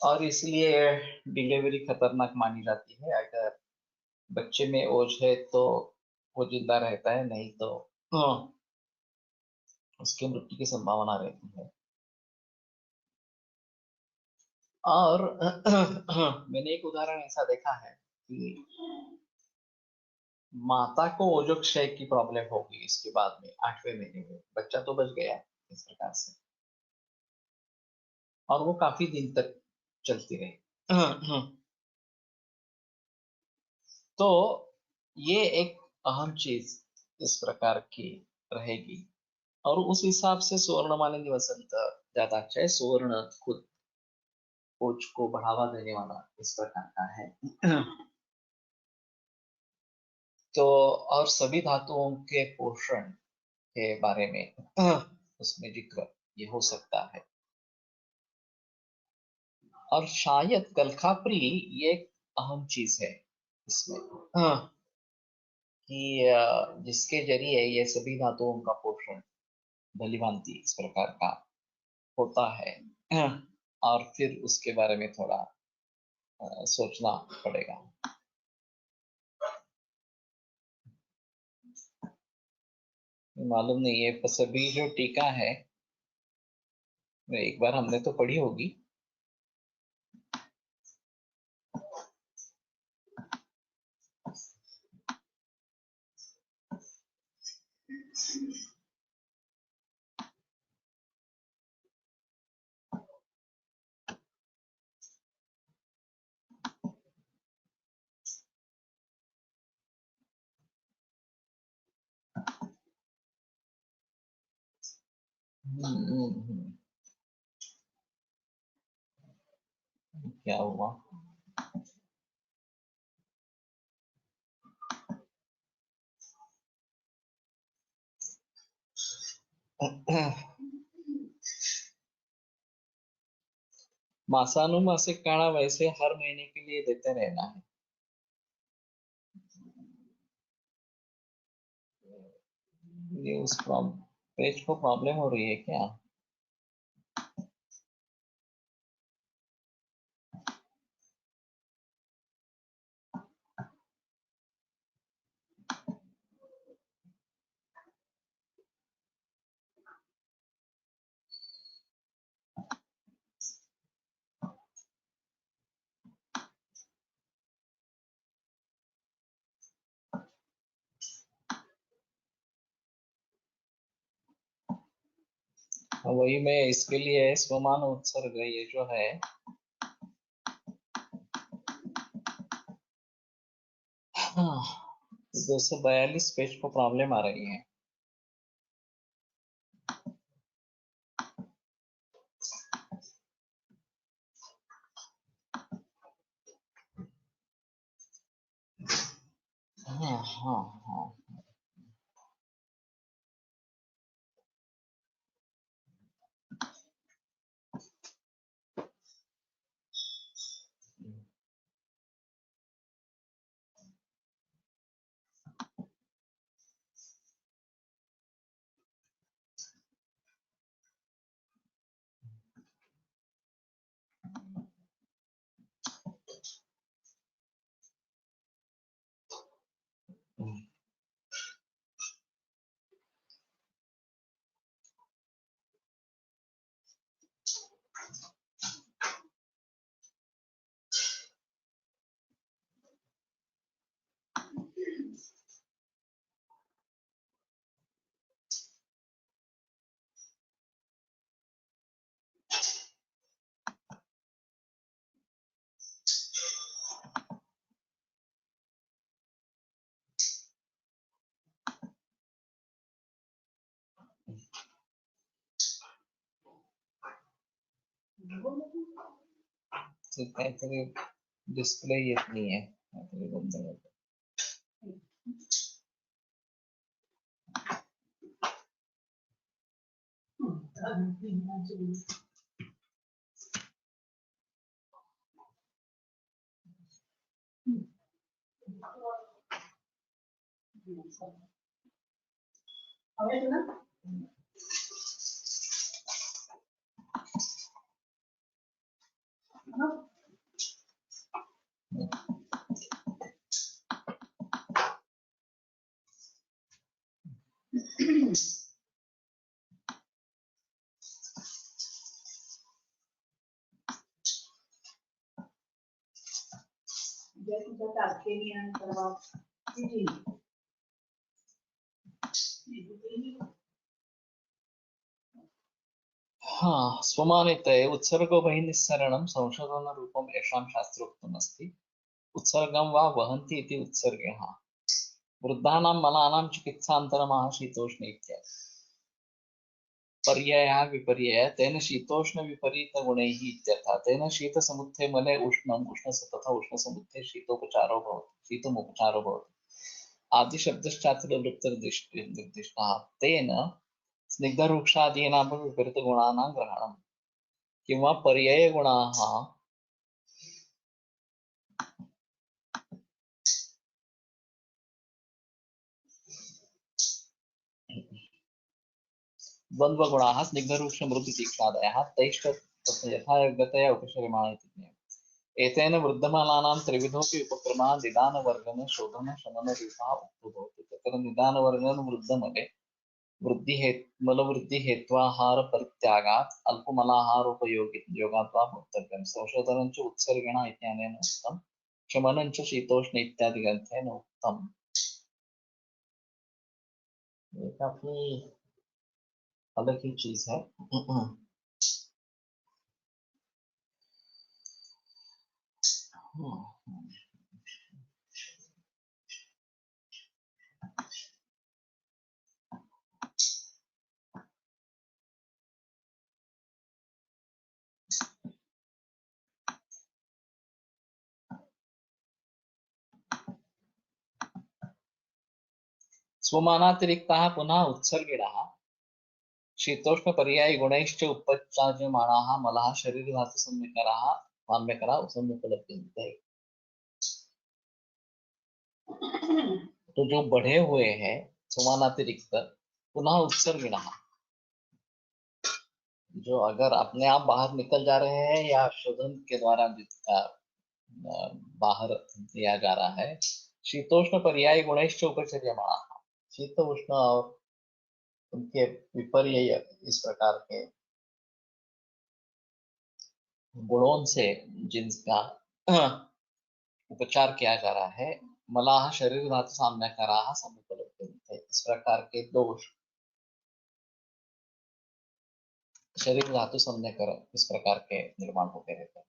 B: और इसलिए डिलीवरी खतरनाक मानी जाती है। अगर बच्चे में ओज है तो वो जिंदा रहता है, नहीं तो उसकी मृत्यु की संभावना रहती है। और मैंने एक उदाहरण ऐसा देखा है कि माता को ओजोक्षय की प्रॉब्लम होगी इसके बाद में 8वें महीने में, बच्चा तो बच गया इस प्रकार से और वो काफी दिन तक चलती रही। तो ये एक अहम चीज इस प्रकार की रहेगी और उस हिसाब से सुवर्ण मालिनी वसंत ज्यादा अच्छा है। सुवर्ण खुद खोज को बढ़ावा देने वाला इस प्रकार का है। तो और सभी धातुओं के पोषण के बारे में उसमें जिक्र ये हो सकता है। और शायद कलखापरी ये एक अहम चीज है इसमें कि जिसके जरिए ये सभी धातुओं का पोषण भलीभांति इस प्रकार का होता है। और फिर उसके बारे में थोड़ा सोचना पड़ेगा। मालूम नहीं है सभी जो टीका है एक बार हमने तो पढ़ी होगी। क्या हुआ? मासानुमासिक काढ़ा वैसे हर महीने के लिए देते रहना है। ये उस पेज को प्रॉब्लम हो रही है क्या? वही मैं इसके लिए स्वमान उत्सर्ग ये जो है हाँ, 242 पेज को प्रॉब्लम आ रही है। हाँ हाँ हाँ। काहीतरी डिस्प्ले येत नाहीये, काहीतरी गोंधळ होतो. हाँ, स्वमानिते उत्सर्गो बहिर्निस्सरणं संशोधन रूपम येषां शास्त्रोक्तम् अस्ति. उत्सर्गं वा वहन्ति इति उत्सर्गः. वृद्धानां मलानां चिकित्सान्तरमः शीतोष्ण इत्यादि. पर्यायः विपर्ययः तेन शीतोष्ण विपरीत गुणैः इत्यर्थः. तेन शीतसमुत्थे मले उष्णम् तथा उष्णसमुत्थे शीतोपचारो भवति, शीतोपचारो भवति. आदि शब्दश्चात्र निर्दिष्टः. तेन स्निग्धवृक्षादीनां विपरीतगुणानां ग्रहणं किंवा पर्यायगुणाः द्वन्द्वगुणाः स्निग्धवृक्षमृदुतीक्ष्णादयः तैश्च यथायोग्यतया उपशर्यमाण इति ज्ञेयम्. एतेन वृद्धमानानां त्रिविधोऽपि उपक्रमः निदानवर्गन शोधन शमनरूपः उक्तो भवति. तत्र निदानवर्गन वृद्धमले मलवृद्धिहेत्वाहार परित्यागात् अल्पमलाहारोपयोगात् वा भोक्तव्यं. संशोधनं च उत्सर्गेण इत्यनेन उक्तं, शमनं च शीतोष्ण इत्यादि ग्रंथेन उक्तम्. ये काफी अलग ही चीज है. स्वमानातिरिक्ताः पुनः उत्सर्गिणः शीतोष्ण पर्याय गुणैश्च उपचार्यमाणाः मलाः शरीरधातु साम्यकराः समुपलभ्यन्ते. तो जो बढ़े हुए हैं समानातिरिक्त पुनः उत्सर्गिणः, जो अगर अपने आप बाहर निकल जा रहे हैं या शोधन के द्वारा बाहर दिया जा रहा है. शीतोष्ण पर्याय गुणैश्च उपचर्यमाणाः, शीत उष्ण और उनके विपर्यय इस प्रकार के गुणों से जिनका उपचार किया जा रहा है. मलाह शरीर धातु साम्यकराः समुपलभ्यन्ते. इस प्रकार के दोष शरीर धातु साम्यकर इस प्रकार के निर्माण होते रहते हैं.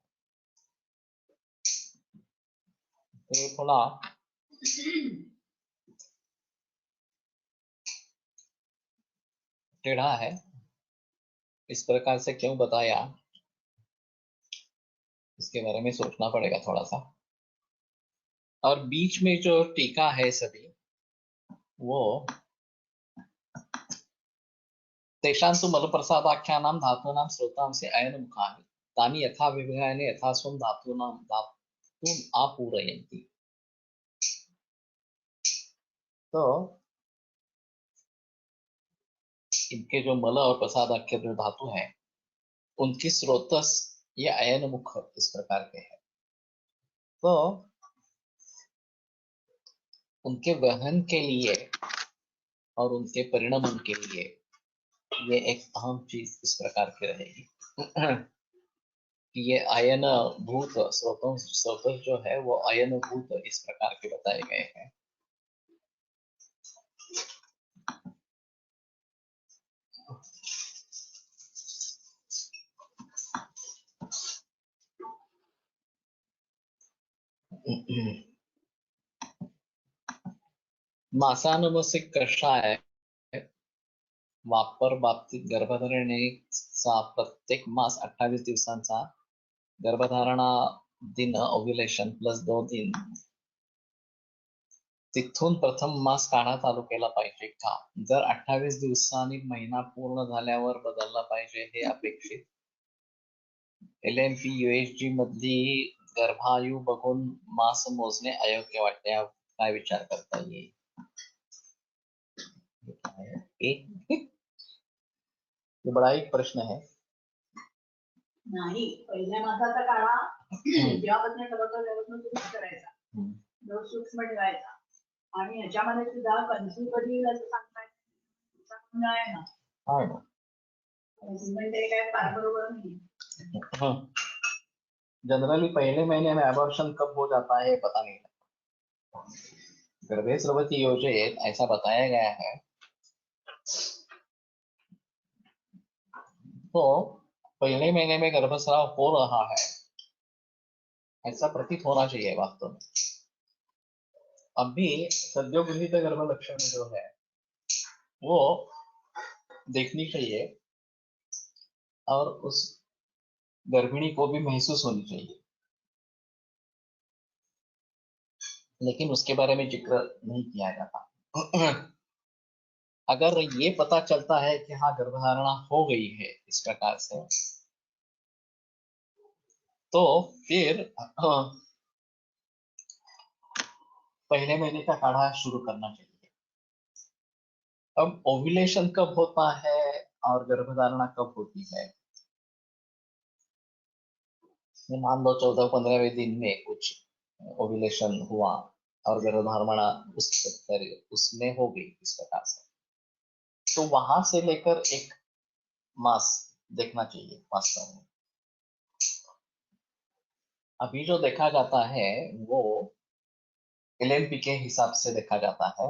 B: तो ये थोड़ा टेढ़ा है. इस प्रकार से क्यों बताया, इसके बारे में सोचना पड़ेगा थोड़ा सा. और बीच में जो टीका है सभी, वो तेषां तु मलप्रसादाख्यानां धातूनां स्रोतांसि अयनमुखानि तानि यथा विभयानि यथा स्वं धातून् आपूरयन्ति. तो इनके जो मल और प्रसादाख्य जो धातु है, उनकी स्रोतस ये अयन मुख इस प्रकार के है. तो उनके वहन के लिए और उनके परिणमन के लिए ये एक अहम चीज इस प्रकार की रहेगी कि ये अयन भूत स्रोत जो है वो अयन भूत इस प्रकार के बताए गए हैं. मासानुमसिक कषाय वापर बाबतीत गर्भधारणेचा प्रत्येक मास 28 दिवसांचा, गर्भधारणा दिन ओव्युलेशन प्लस 2 दिन, तिथून प्रथम मास काढा चालू केला पाहिजे का? जर 28 दिवसांनी महिना पूर्ण झाल्यावर बदलला पाहिजे हे अपेक्षित. LMP UHG मधली गर्भायू बघून मास मोजणे अयोग्य वाटते. यावर काय विचार करता येईल? ये बड़ा एक प्रश्न है.
C: नाही, पहिल्या मासाचा काढा जेव्हापासून ठरवतो तेव्हापासून सुरू करायचा, डोस सूक्ष्म ठेवायचा आणि ह्याच्यामध्ये सुद्धा कन्झ्युम कधी येईल असं सांगता आहे ना. म्हणजे काय फार बरोबर नाही.
B: जनरली पहले महीने में एबॉर्शन कब हो जाता है पता नहीं लगता. गर्भस्रावती योजनेत ऐसा बताया गया है. तो पहले महीने में गर्भस्राव हो रहा है ऐसा प्रतीत होना चाहिए वास्तव में. अभी सद्योगृहित गर्भ लक्षण जो है वो देखनी चाहिए और उस गर्भिणी को भी महसूस होनी चाहिए, लेकिन उसके बारे में जिक्र नहीं किया जाता. अगर ये पता चलता है कि हाँ गर्भधारणा हो गई है इस प्रकार से, तो फिर पहले महीने का काढ़ा शुरू करना चाहिए. अब ओव्यूलेशन कब होता है और गर्भधारणा कब होती है, मान लो 14-15वें दिन में कुछ ओव्यूलेशन हुआ और गर्भधारणा उसमें हो गई इस प्रकार से, तो वहां से लेकर एक मास देखना चाहिए वास्तव में. अभी जो देखा जाता है वो LMP के हिसाब से देखा जाता है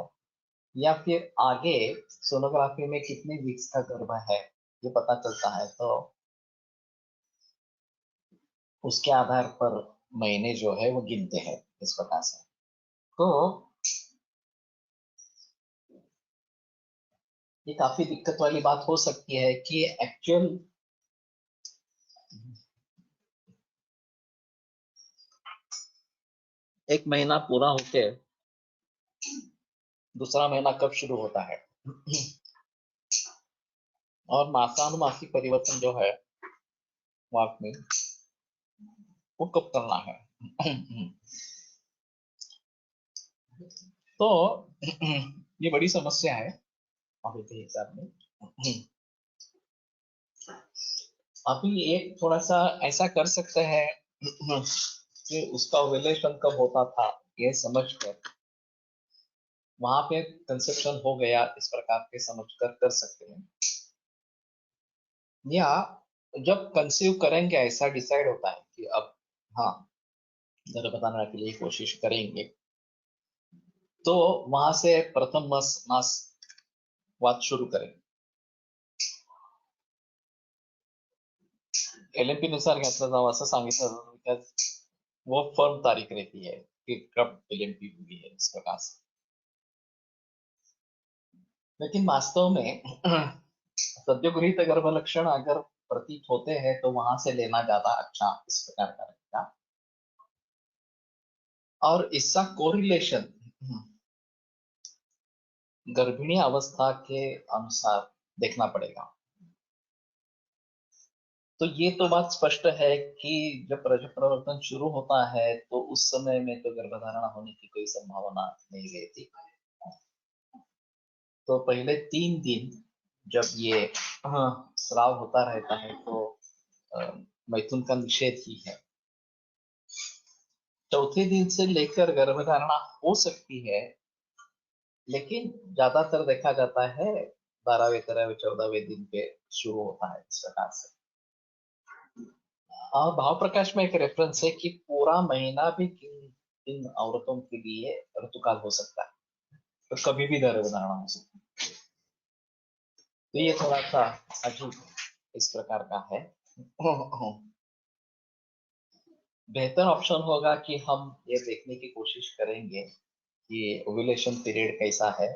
B: या फिर आगे सोनोग्राफी में कितने वीक्स का गर्भ है ये पता चलता है, तो उसके आधार पर महीने जो है वो गिनते हैं इस प्रकार से. तो ये काफी दिक्कत वाली बात हो सकती है कि एक्चुअल एक महीना पूरा होके दूसरा महीना कब शुरू होता है और मासानुमासिक परिवर्तन जो है वाक में वो कब करना है. तो ये बड़ी समस्या है अभी के हिसाब में. अभी एक थोड़ा सा ऐसा कर सकते हैं कि उसका ओव्यूलेशन कब होता था ये समझकर वहां पे कंसेप्शन हो गया इस प्रकार के समझकर कर सकते हैं, या जब कंसीव करेंगे ऐसा डिसाइड होता है कि अब हाँ गर्भधारणा के लिए कोशिश करेंगे, तो वहां से प्रथम मास वाद शुरू करेंगे. LMP नुसार घेतलं जावं असं सांगितलं जातं, बिकॉज वो फर्म तारीख रहती है कि कब LMP हुई है इस प्रकार से. लेकिन वास्तव में सद्योगृहित गर्भ लक्षण अगर प्रतीत होते हैं तो वहां से लेना ज्यादा अच्छा इस प्रकार का रहेगा. और इसका कोरिलेशन गर्भिणी अवस्था के अनुसार देखना पड़ेगा. तो ये तो बात स्पष्ट है कि जब प्रजनन प्रवर्तन शुरू होता है तो उस समय में तो गर्भधारणा होने की कोई संभावना नहीं रहती. तो पहले 3 दिन जब ये स्राव होता रहता है तो मैथुन का निषेध ही है. चौथे दिन से लेकर गर्भधारणा हो सकती है, लेकिन ज्यादातर देखा जाता है 12वें 13वें 14वें दिन पे शुरू होता है इस प्रकार से. और भाव प्रकाश में एक रेफरेंस है कि पूरा महीना भी इन औरतों के लिए ऋतुकाल हो सकता है, तो कभी भी गर्भधारणा हो सकती है. तो ये थोड़ा सा अजीब इस प्रकार का है. बेहतर ऑप्शन होगा कि हम ये देखने की कोशिश करेंगे कि ओव्यूलेशन पीरियड कैसा है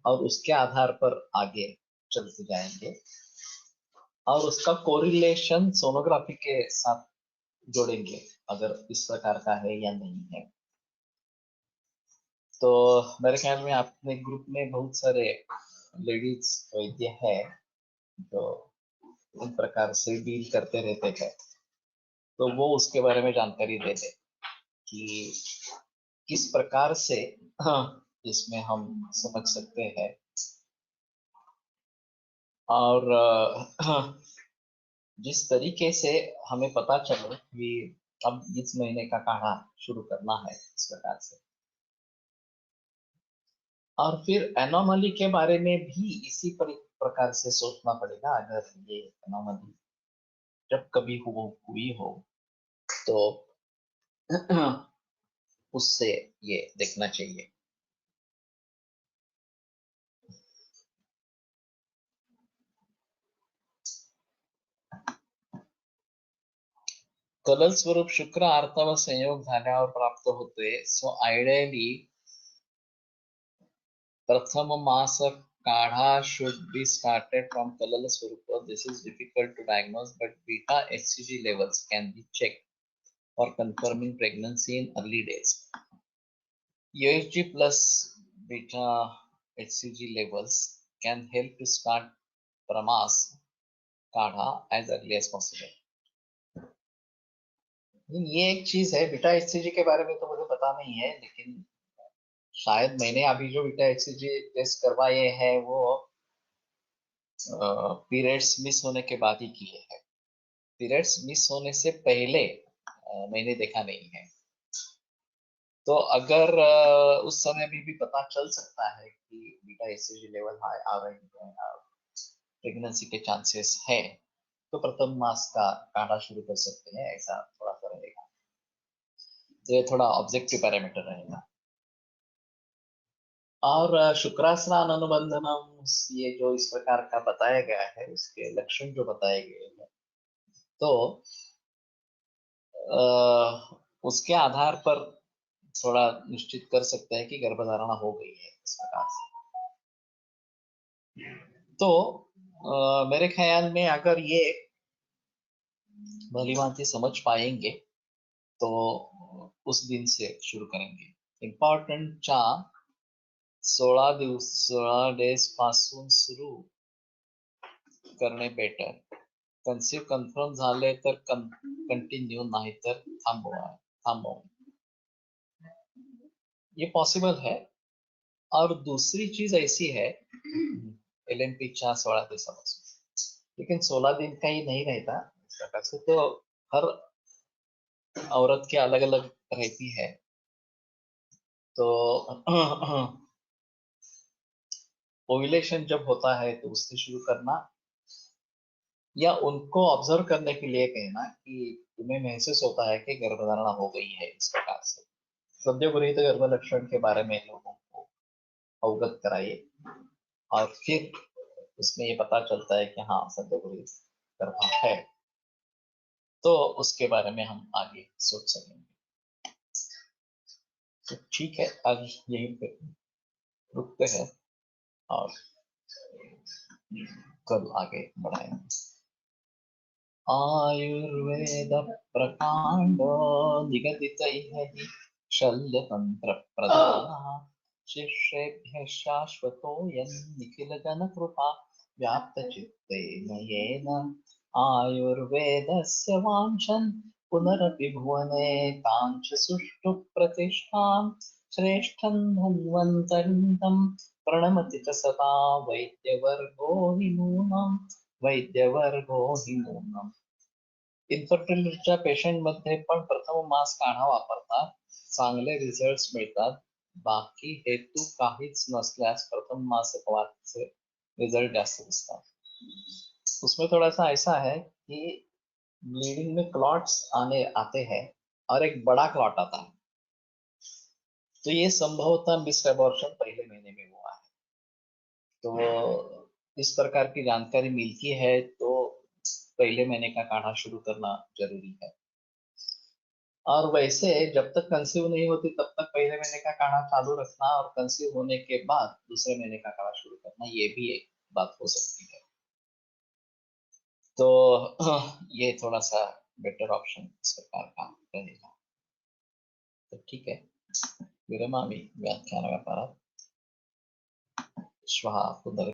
B: और उसके आधार पर आगे चलते जाएंगे और उसका कोरिलेशन सोनोग्राफी के साथ जोड़ेंगे अगर इस प्रकार का है या नहीं है। तो मेरे ख्याल में अपने ग्रुप में बहुत सारे लेडीज वैद्य है जो इन प्रकार से डील करते रहते हैं, तो वो उसके बारे में जानकारी देते कि किस प्रकार से इसमें हम समझ सकते हैं। और जिस तरीके से हमें पता चले कि अब इस महीने का काढ़ा शुरू करना है इस प्रकार से, और फिर एनोमली के बारे में भी इसी प्रकार से सोचना पड़ेगा। अगर ये एनोमली जब कभी हुई हो तो उससे ये देखना चाहिए। कलल स्वरूप शुक्र आर्तव संयोग झाल्यावर प्राप्त होते। सो आयडियली प्रथम मास काढ़ा should be started from colour स्वरूप. This is difficult to diagnose, but beta HCG levels can be checked for confirming pregnancy in early days. UHG plus beta HCG levels can help to start प्रमास काढ़ा as early as possible. ये एक चीज है, बीटा एचसीजी के बारे में तो मुझे पता नहीं है, लेकिन शायद मैंने अभी जो बीटा एचसीजी टेस्ट करवाए हैं वो पीरियड्स मिस होने के बाद ही किए हैं। पीरियड्स मिस होने से पहले मैंने देखा नहीं है। तो अगर उस समय भी पता चल सकता है कि बीटा एचसीजी लेवल हाई आ रहे हैं, प्रेगनेंसी के चांसेस है, तो प्रथम मास का काढ़ा शुरू कर सकते हैं, ऐसा थोड़ा सा रहेगा। तो ये थोड़ा ऑब्जेक्टिव पैरामीटर रहेगा। और शुक्रास्नान अनुबंधनम, ये जो इस प्रकार का बताया गया है उसके लक्षण जो बताए गए हैं, तो उसके आधार पर थोड़ा निश्चित कर सकते हैं कि गर्भधारणा हो गई है इस प्रकार से। तो मेरे ख्याल में अगर ये भलीभांति समझ पाएंगे तो उस दिन से शुरू करेंगे। इम्पॉर्टंट 16 डेज पासून सुरू करणे बेटर। कन्सीव कन्फर्म झाले तर कंटिन्यू, नाही तर थांबवा। ये पॉसिबल है। और दूसरी चीज ऐसी है, LNP 16 दिवसापासून, लेकिन 16 दिन का ही नहीं रहता इस प्रकार से, तो हर औरत के अलग अलग रहती है। तो ओव्यूलेशन जब होता है तो उससे शुरू करना, या उनको ऑब्जर्व करने के लिए कहना कि तुम्हें महसूस होता है कि गर्भधारणा हो गई है इस प्रकार से। सद्योगृहित गर्भ लक्षण के बारे में लोगों को अवगत कराइए, और फिर उसमें ये पता चलता है कि हाँ सद्योगृहित गर्भ है, तो उसके बारे में हम आगे सोच सकेंगे। तो ठीक है, आज यहीं पे रुकते हैं और कल आगे बढ़ाएंगे। आयुर्वेद प्रकांड निगदितैः शल्यतंत्र प्रधानः, शिष्येभ्यः शाश्वतोऽयं निखिलजनकृपा व्याप्तचित्तेन येन। आयुर्वेदस्य वाञ्छन् पुनरपि भुवने काञ्च सुष्ठु प्रतिष्ठां, श्रेष्ठं धन्वन्तरिं तं प्रणमति च सदा वैद्यवर्गो हि नूनम्। इन्फर्टिलिटीच्या पेशंट मध्ये पण प्रथम मास काढा वापरतात, चांगले रिझल्ट्स मिळतात। बाकी हेतू काहीच नसल्यास प्रथम मास अपवादाचे रिजल्ट जास्त दिसतात। उसमें थोड़ा सा ऐसा है कि ब्लीडिंग में क्लॉट्स आते हैं और एक बड़ा क्लॉट आता है, तो ये संभवतः मिस एबॉर्शन पहले महीने में हुआ है। तो इस प्रकार की जानकारी मिलती है तो पहले महीने का काढ़ा शुरू करना जरूरी है। और वैसे जब तक कंसीव नहीं होती तब तक पहले महीने का काढ़ा चालू रखना, और कंसीव होने के बाद दूसरे महीने का काढ़ा शुरू करना, ये भी एक बात हो सकती है। तो ये थोड़ा सा बेटर ऑप्शन इस प्रकार का रहेगा। तो ठीक है, विरमामि व्याख्यानव्यापारात्। श्वः पुनर्